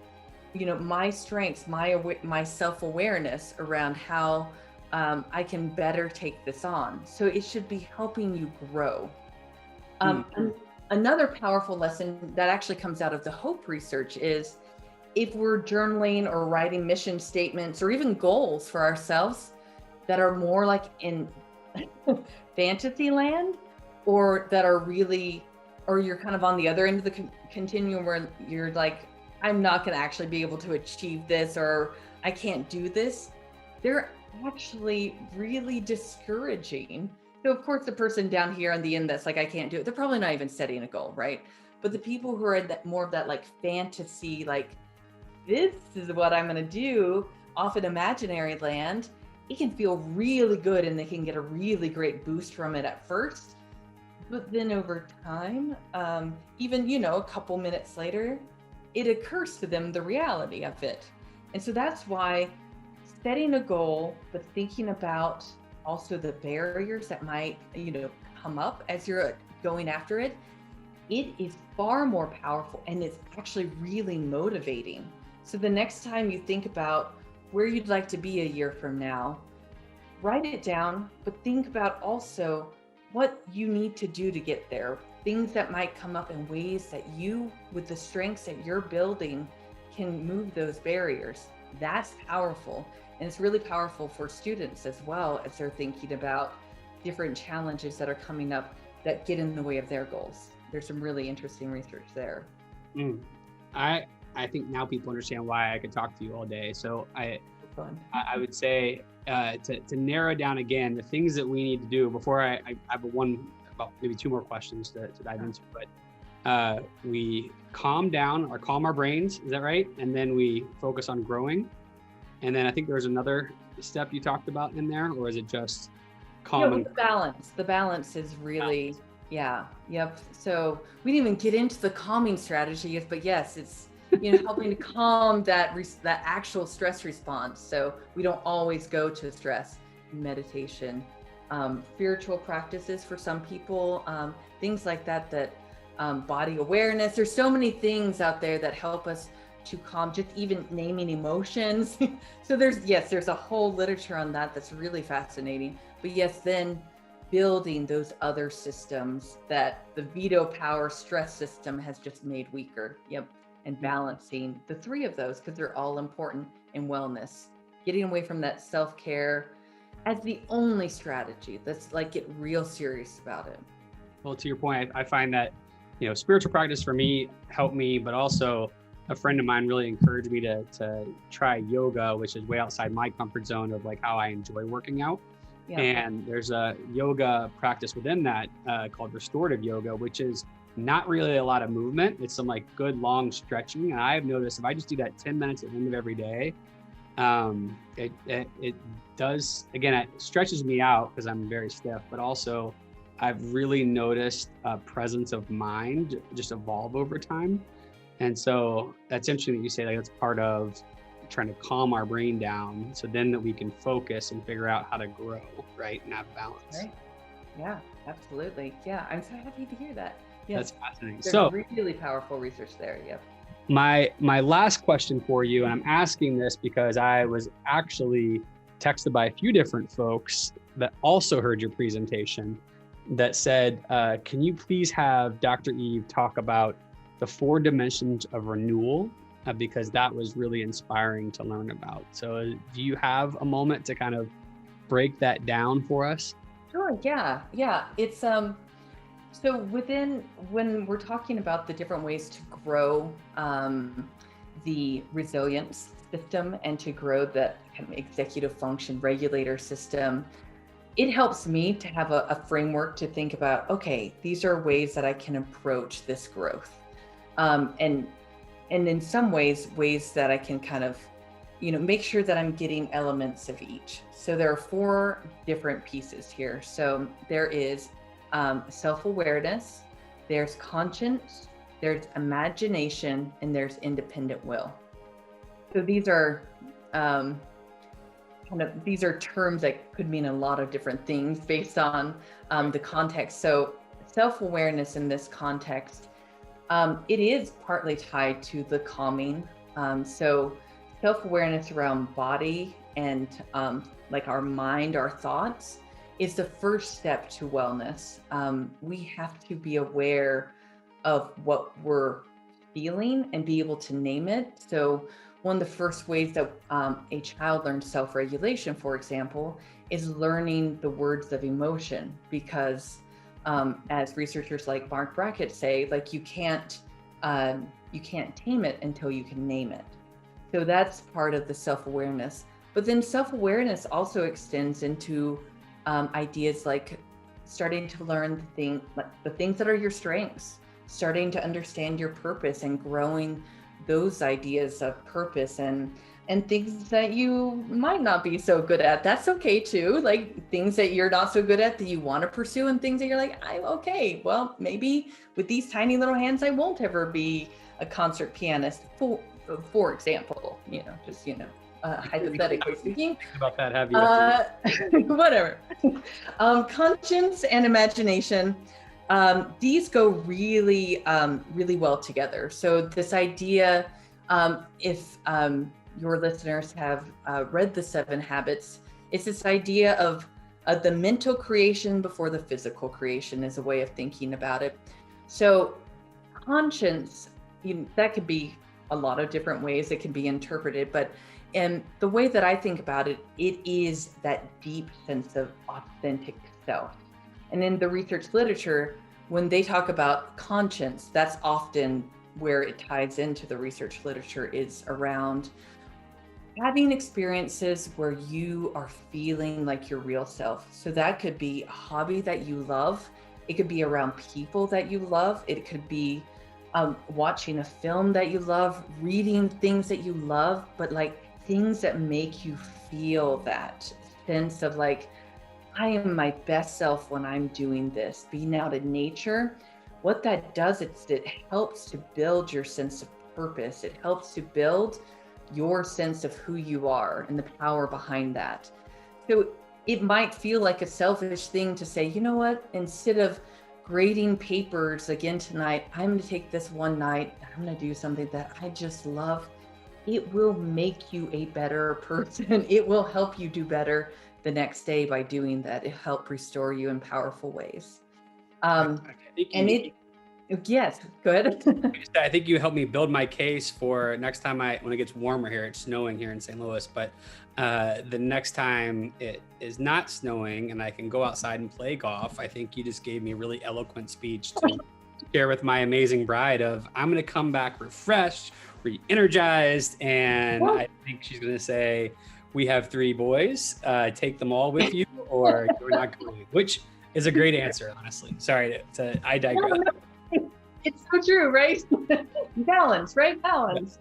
my strengths, my self-awareness around how I can better take this on. So it should be helping you grow. Another powerful lesson that actually comes out of the HOPE research is, if we're journaling or writing mission statements or even goals for ourselves that are more like in fantasy land, or that are really, or you're kind of on the other end of the continuum where you're like, I'm not going to actually be able to achieve this, or I can't do this, they're actually really discouraging. So of course, the person down here on the end that's like, I can't do it, they're probably not even setting a goal, right? But the people who are in that more of that like fantasy, like, this is what I'm going to do, off in imaginary land, it can feel really good and they can get a really great boost from it at first. But then over time, even, a couple minutes later, it occurs to them the reality of it. And so that's why setting a goal, but thinking about also the barriers that might, come up as you're going after it, it is far more powerful and it's actually really motivating. So the next time you think about where you'd like to be a year from now, write it down, but think about also what you need to do to get there. Things that might come up in ways that you, with the strengths that you're building, can move those barriers. That's powerful. And it's really powerful for students as well, as they're thinking about different challenges that are coming up that get in the way of their goals. There's some really interesting research there. I think now people understand why I could talk to you all day. So I would say to narrow down again the things that we need to do before I have about maybe two more questions to dive into. But we calm our brains, is that right? And then we focus on growing. And then I think there was another step you talked about in there, or is it just calm? The balance. The balance is really, yep. So we didn't even get into the calming strategies, but yes, it's helping to calm that actual stress response. So we don't always go to stress. Meditation, spiritual practices for some people, things like that. Body awareness. There's so many things out there that help us to calm, just even naming emotions. So there's a whole literature on that that's really fascinating. But yes, then building those other systems that the veto power stress system has just made weaker. Yep. And balancing the three of those, because they're all important in wellness. Getting away from that self-care as the only strategy. That's like, get real serious about it. Well, to your point, I find that, spiritual practice for me helped me, but also a friend of mine really encouraged me to try yoga, which is way outside my comfort zone of like how I enjoy working out. Yeah. And there's a yoga practice within that called restorative yoga, which is not really a lot of movement. It's some like good long stretching. And I've noticed if I just do that 10 minutes at the end of every day, It does, again, it stretches me out because I'm very stiff, but also I've really noticed a presence of mind just evolve over time. And so that's interesting that you say, like, that's part of trying to calm our brain down so then that we can focus and figure out how to grow, right, and have balance. Right. Yeah, absolutely. Yeah, I'm so happy to hear that. Yes, That's fascinating. there's So really powerful research there. Yep. my last question for you, and I'm asking this because I was actually texted by a few different folks that also heard your presentation that said, can you please have Dr. Eve talk about the 4 dimensions of renewal? Because that was really inspiring to learn about. So do you have a moment to kind of break that down for us? Sure. Yeah. Yeah. It's so when we're talking about the different ways to grow the resilience system and to grow the kind of executive function regulator system, it helps me to have a framework to think about, okay, these are ways that I can approach this growth. And in some ways that I can kind of, make sure that I'm getting elements of each. So there are 4 different pieces here. So there is self-awareness, there's conscience, there's imagination, and there's independent will. So these are these are terms that could mean a lot of different things based on the context. So self-awareness in this context, it is partly tied to the calming. So self-awareness around body and like our mind, our thoughts, is the first step to wellness. We have to be aware of what we're feeling and be able to name it. So one of the first ways that a child learns self-regulation, for example, is learning the words of emotion, because as researchers like Mark Brackett say, like you can't tame it until you can name it. So that's part of the self-awareness. But then self-awareness also extends into ideas like starting to learn the things that are your strengths, starting to understand your purpose and growing those ideas of purpose and things that you might not be so good at. That's okay too. Like things that you're not so good at that you want to pursue, and things that you're like, I'm okay. Well, maybe with these tiny little hands, I won't ever be a concert pianist, for example, hypothetically speaking. About that, have you? Whatever. Conscience and imagination, these go really, really well together. So this idea, if your listeners have read The 7 Habits, it's this idea of the mental creation before the physical creation is a way of thinking about it. So conscience, that could be a lot of different ways it can be interpreted, but and the way that I think about it, it is that deep sense of authentic self. And in the research literature, when they talk about conscience, that's often where it ties into the research literature, is around having experiences where you are feeling like your real self. So that could be a hobby that you love. It could be around people that you love. It could be watching a film that you love, reading things that you love, but like things that make you feel that sense of like, I am my best self when I'm doing this. Being out in nature, what that does, it helps to build your sense of purpose. It helps to build your sense of who you are and the power behind that. So it might feel like a selfish thing to say, you know what, instead of grading papers again tonight, I'm going to take this one night and I'm going to do something that I just love. It will make you a better person. It will help you do better the next day by doing that. It help restore you in powerful ways. Yes, good. I think you helped me build my case for next time when it gets warmer here. It's snowing here in St. Louis, but the next time it is not snowing and I can go outside and play golf, I think you just gave me a really eloquent speech to share with my amazing bride of, I'm going to come back refreshed, re-energized, and I think she's going to say, we have 3 boys, take them all with you, or you're not going, which is a great answer, honestly. Sorry, I digress. It's so true, right? Balance, right? Balance.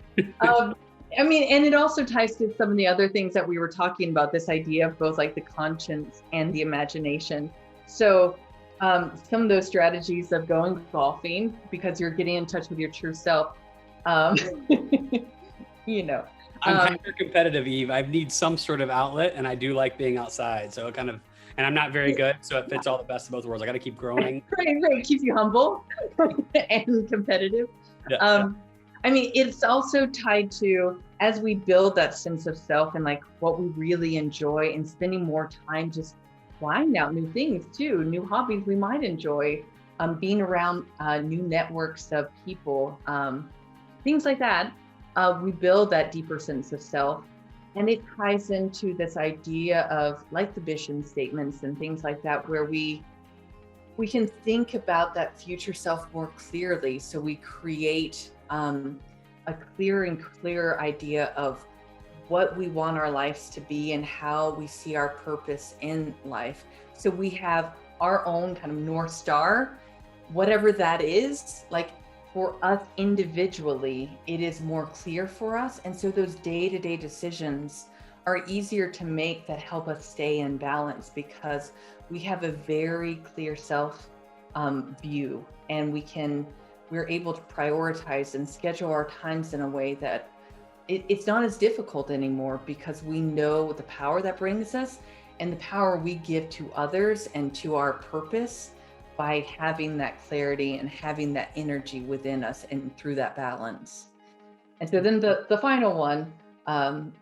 I mean, and it also ties to some of the other things that we were talking about, this idea of both like the conscience and the imagination. So some of those strategies of going golfing because you're getting in touch with your true self, um, you know. I'm hyper competitive, Eve. I need some sort of outlet, and I do like being outside. So it kind of, and I'm not very good, so it fits all the best of both worlds. I got to keep growing. Right. Keep you humble and competitive. Yeah. I mean, it's also tied to, as we build that sense of self and like what we really enjoy, and spending more time just flying out new things too, new hobbies we might enjoy, being around new networks of people, things like that. We build that deeper sense of self. And it ties into this idea of like the vision statements and things like that, where we can think about that future self more clearly. So we create a clearer and clearer idea of what we want our lives to be and how we see our purpose in life. So we have our own kind of North Star, whatever that is. Like for us individually, it is more clear for us. And so those day-to-day decisions are easier to make that help us stay in balance, because we have a very clear self view, and we're able to prioritize and schedule our times in a way that it's not as difficult anymore, because we know the power that brings us and the power we give to others and to our purpose by having that clarity and having that energy within us and through that balance. And so then the final one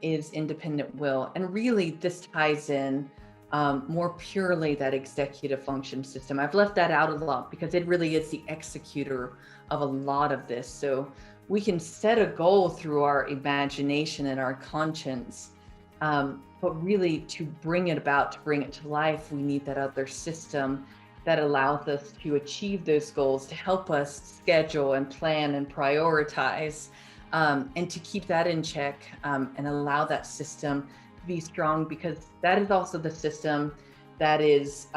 is independent will. And really this ties in more purely that executive function system. I've left that out a lot because it really is the executor of a lot of this. So we can set a goal through our imagination and our conscience, but really to bring it about, to bring it to life, we need that other system that allows us to achieve those goals, to help us schedule and plan and prioritize, and to keep that in check, and allow that system to be strong, because that is also the system that is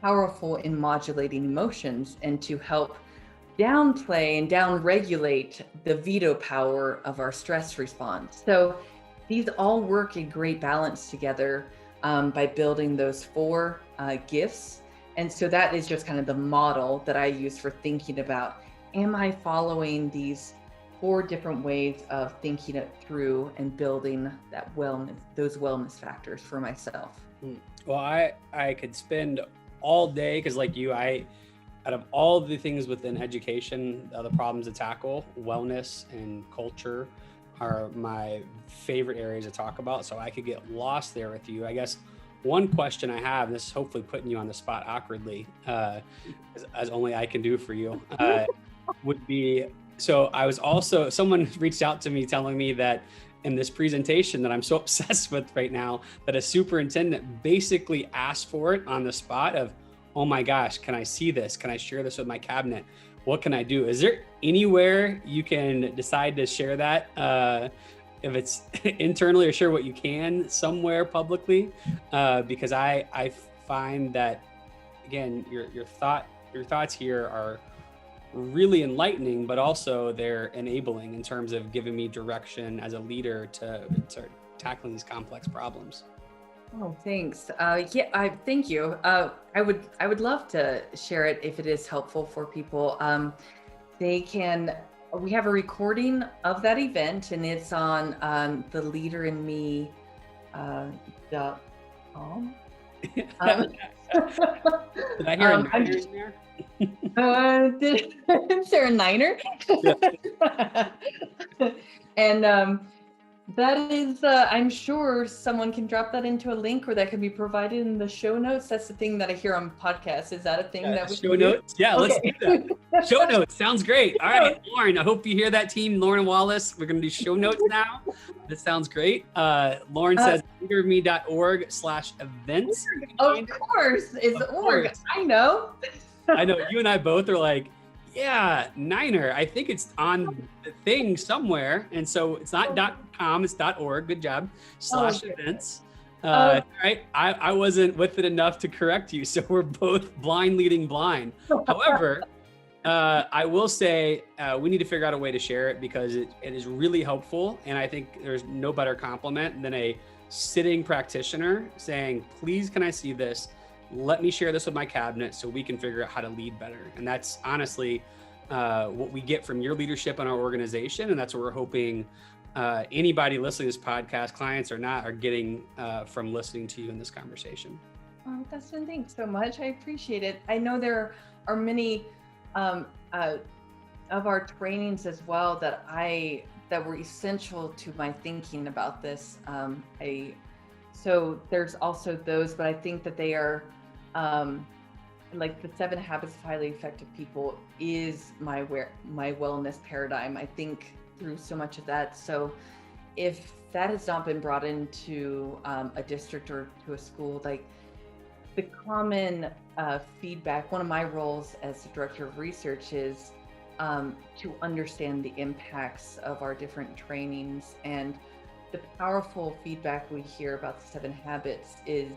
powerful in modulating emotions and to help downplay and downregulate the veto power of our stress response. So these all work in great balance together by building those 4 gifts. And so that is just kind of the model that I use for thinking about, am I following these 4 different ways of thinking it through and building that wellness, those wellness factors for myself? Well, I could spend all day, because like you, out of all the things within education, the problems to tackle, wellness and culture are my favorite areas to talk about. So I could get lost there with you. I guess one question I have, and this is hopefully putting you on the spot awkwardly, as only I can do for you, would be, so I was also, someone reached out to me telling me that in this presentation that I'm so obsessed with right now, that a superintendent basically asked for it on the spot of, oh my gosh, can I see this? Can I share this with my cabinet? What can I do? Is there anywhere you can decide to share that? If it's internally, or share what you can somewhere publicly? Because I find that, again, your thoughts here are really enlightening, but also they're enabling in terms of giving me direction as a leader to start tackling these complex problems. Oh, thanks. Thank you. I would love to share it if it is helpful for people. We have a recording of that event, and it's on the leaderinme.com. Did I hear a niner in there? Is there a niner? Yeah. And that is, I'm sure someone can drop that into a link, or that can be provided in the show notes. That's the thing that I hear on podcasts. Is that a thing that we show notes? Yeah, okay. Let's do that. Show notes sounds great. All right, Lauren, I hope you hear that, team. Lauren and Wallace, we're going to do show notes now. This sounds great. Lauren says leaderme.org/events. Of course, it's org. I know. I know. You and I both are like, yeah, Niner. I think it's on the thing somewhere. And so it's not .com, it's .org. Good job. /events. All right. I wasn't with it enough to correct you. So we're both blind leading blind. However, I will say we need to figure out a way to share it because it is really helpful. And I think there's no better compliment than a sitting practitioner saying, please, can I see this? Let me share this with my cabinet so we can figure out how to lead better. And that's honestly what we get from your leadership in our organization. And that's what we're hoping anybody listening to this podcast, clients or not, are getting from listening to you in this conversation. Oh, Dustin, thanks so much. I appreciate it. I know there are many of our trainings as well that were essential to my thinking about this. So there's also those, but I think that they are like the 7 Habits of Highly Effective People is my wellness paradigm. I think through so much of that. So if that has not been brought into a district or to a school, like the common feedback, one of my roles as the director of research is to understand the impacts of our different trainings. And the powerful feedback we hear about the 7 habits is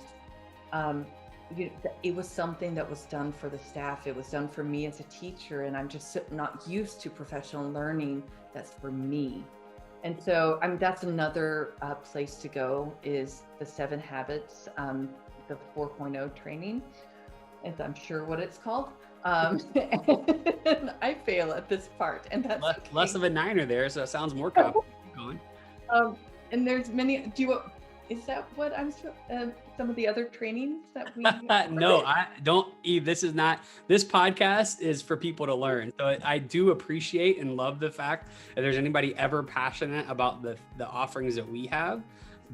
it was something that was done for the staff. It was done for me as a teacher, and I'm just not used to professional learning that's for me. And so that's another place to go is the 7 habits, the 4.0 training, as I'm sure what it's called. And I fail at this part, and that's less of a niner there, so it sounds more complicated. Keep going. And there's many. Is that what I'm some of the other trainings that we? No, I don't. Eve, this podcast is for people to learn. So I do appreciate and love the fact that there's anybody ever passionate about the offerings that we have,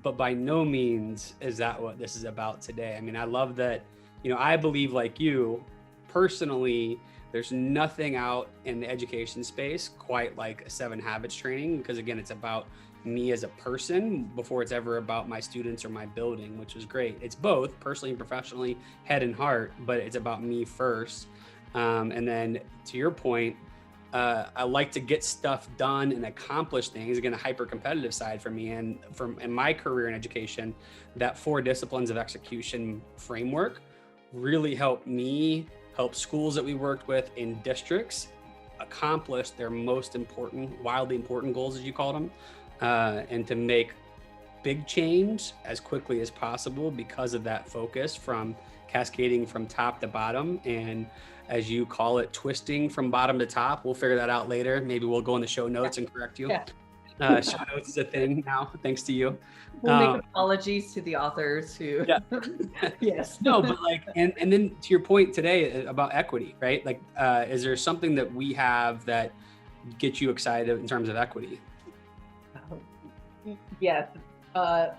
but by no means is that what this is about today. I mean, I love that, I believe like you personally, there's nothing out in the education space quite like a 7 habits training, because again, it's about me as a person before it's ever about my students or my building, which is great. It's both personally and professionally, head and heart, but it's about me first. And then to your point, I like to get stuff done and accomplish things. Again, a hyper competitive side for me, and in my career in education, that 4 disciplines of execution framework really helped me help schools that we worked with in districts accomplish their most important, wildly important goals, as you called them. And to make big change as quickly as possible because of that focus from cascading from top to bottom. And as you call it, twisting from bottom to top. We'll figure that out later. Maybe we'll go in the show notes and correct you. Yeah. Show notes is a thing now, thanks to you. We'll make apologies to the authors who. Yeah. Yes. No, but and then to your point today about equity, right? Like, is there something that we have that gets you excited in terms of equity? Yes. The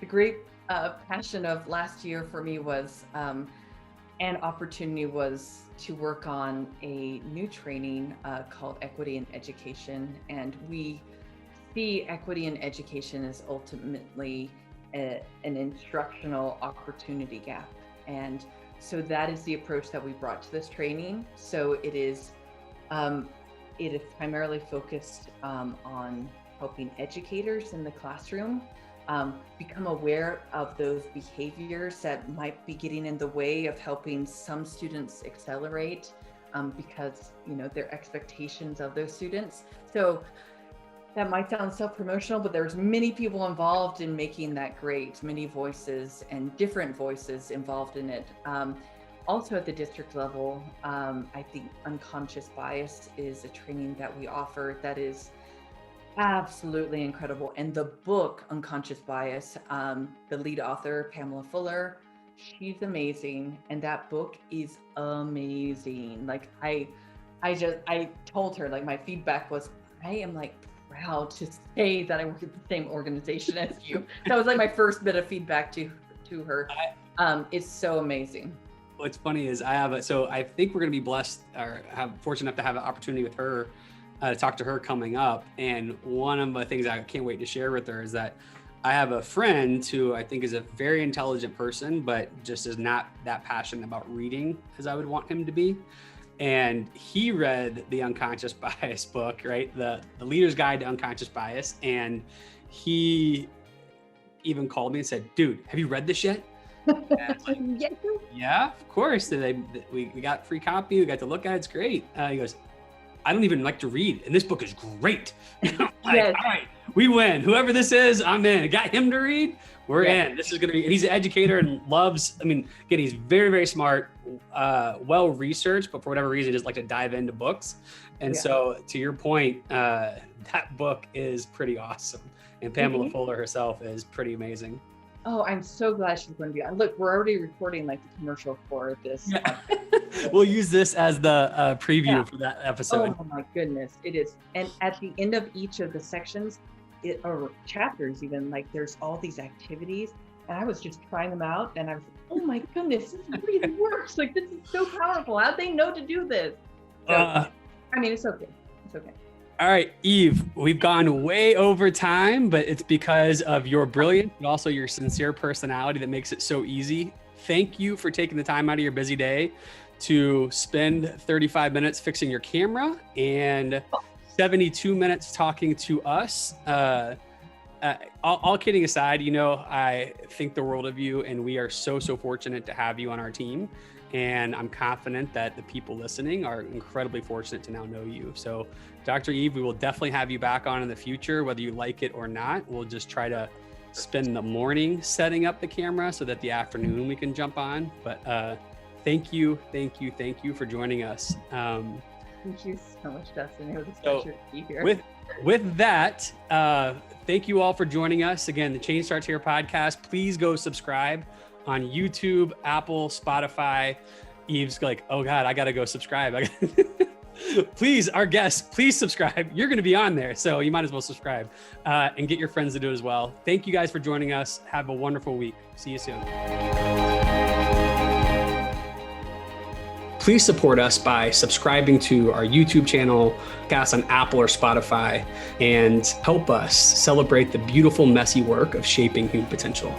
great passion of last year for me was an opportunity was to work on a new training called Equity in Education. And we see equity in education as ultimately an instructional opportunity gap. And so that is the approach that we brought to this training. So it is primarily focused on helping educators in the classroom become aware of those behaviors that might be getting in the way of helping some students accelerate because their expectations of those students. So that might sound self-promotional, but there's many people involved in making that great, many voices and different voices involved in it. Also at the district level, I think unconscious bias is a training that we offer that is absolutely incredible. And the book Unconscious Bias, the lead author, Pamela Fuller, she's amazing. And that book is amazing. Like I told her, like my feedback was, I am like proud to say that I work at the same organization as you. That was like my first bit of feedback to her. It's so amazing. What's funny is I think we're going to be blessed or fortunate enough to have an opportunity with her to talk to her coming up. And one of the things I can't wait to share with her is that I have a friend who I think is a very intelligent person, but just is not that passionate about reading as I would want him to be. And he read the Unconscious Bias book, right? The Leader's Guide to Unconscious Bias. And he even called me and said, dude, have you read this yet? And it's like, Yes. yeah, of course. We got free copy. We got to look at it. It's great. He goes, I don't even like to read, and this book is great. Like, Yes. all right, we win. Whoever this is, I'm in. I got him to read. We're in. This is going to be, he's an educator and loves, again, he's very, very smart, well-researched, but for whatever reason, he just like to dive into books. And so to your point, that book is pretty awesome. And Pamela Fuller herself is pretty amazing. Oh, I'm so glad she's going to be on. Look, we're already recording like the commercial for this. Yeah. We'll use this as the preview for that episode. Oh my goodness, it is. And at the end of each of the sections, or chapters even, like there's all these activities, and I was just trying them out, and I was like, oh my goodness, this really works. Like, this is so powerful. How'd they know to do this? So, it's okay. It's okay. All right, Eve, we've gone way over time, but it's because of your brilliance and also your sincere personality that makes it so easy. Thank you for taking the time out of your busy day to spend 35 minutes fixing your camera and 72 minutes talking to us. All kidding aside, I think the world of you, and we are so fortunate to have you on our team. And I'm confident that the people listening are incredibly fortunate to now know you. So, Dr. Eve, we will definitely have you back on in the future, whether you like it or not. We'll just try to spend the morning setting up the camera so that the afternoon we can jump on. But thank you for joining us. Thank you so much, Dustin. It was a pleasure to be here. With that, thank you all for joining us. Again, the Change Starts Here podcast. Please go subscribe on YouTube, Apple, Spotify. Eve's like, oh God, I got to go subscribe. Please, our guests, please subscribe. You're going to be on there, so you might as well subscribe and get your friends to do it as well. Thank you guys for joining us. Have a wonderful week. See you soon. Please support us by subscribing to our YouTube channel, cast on Apple or Spotify, and help us celebrate the beautiful, messy work of shaping human potential.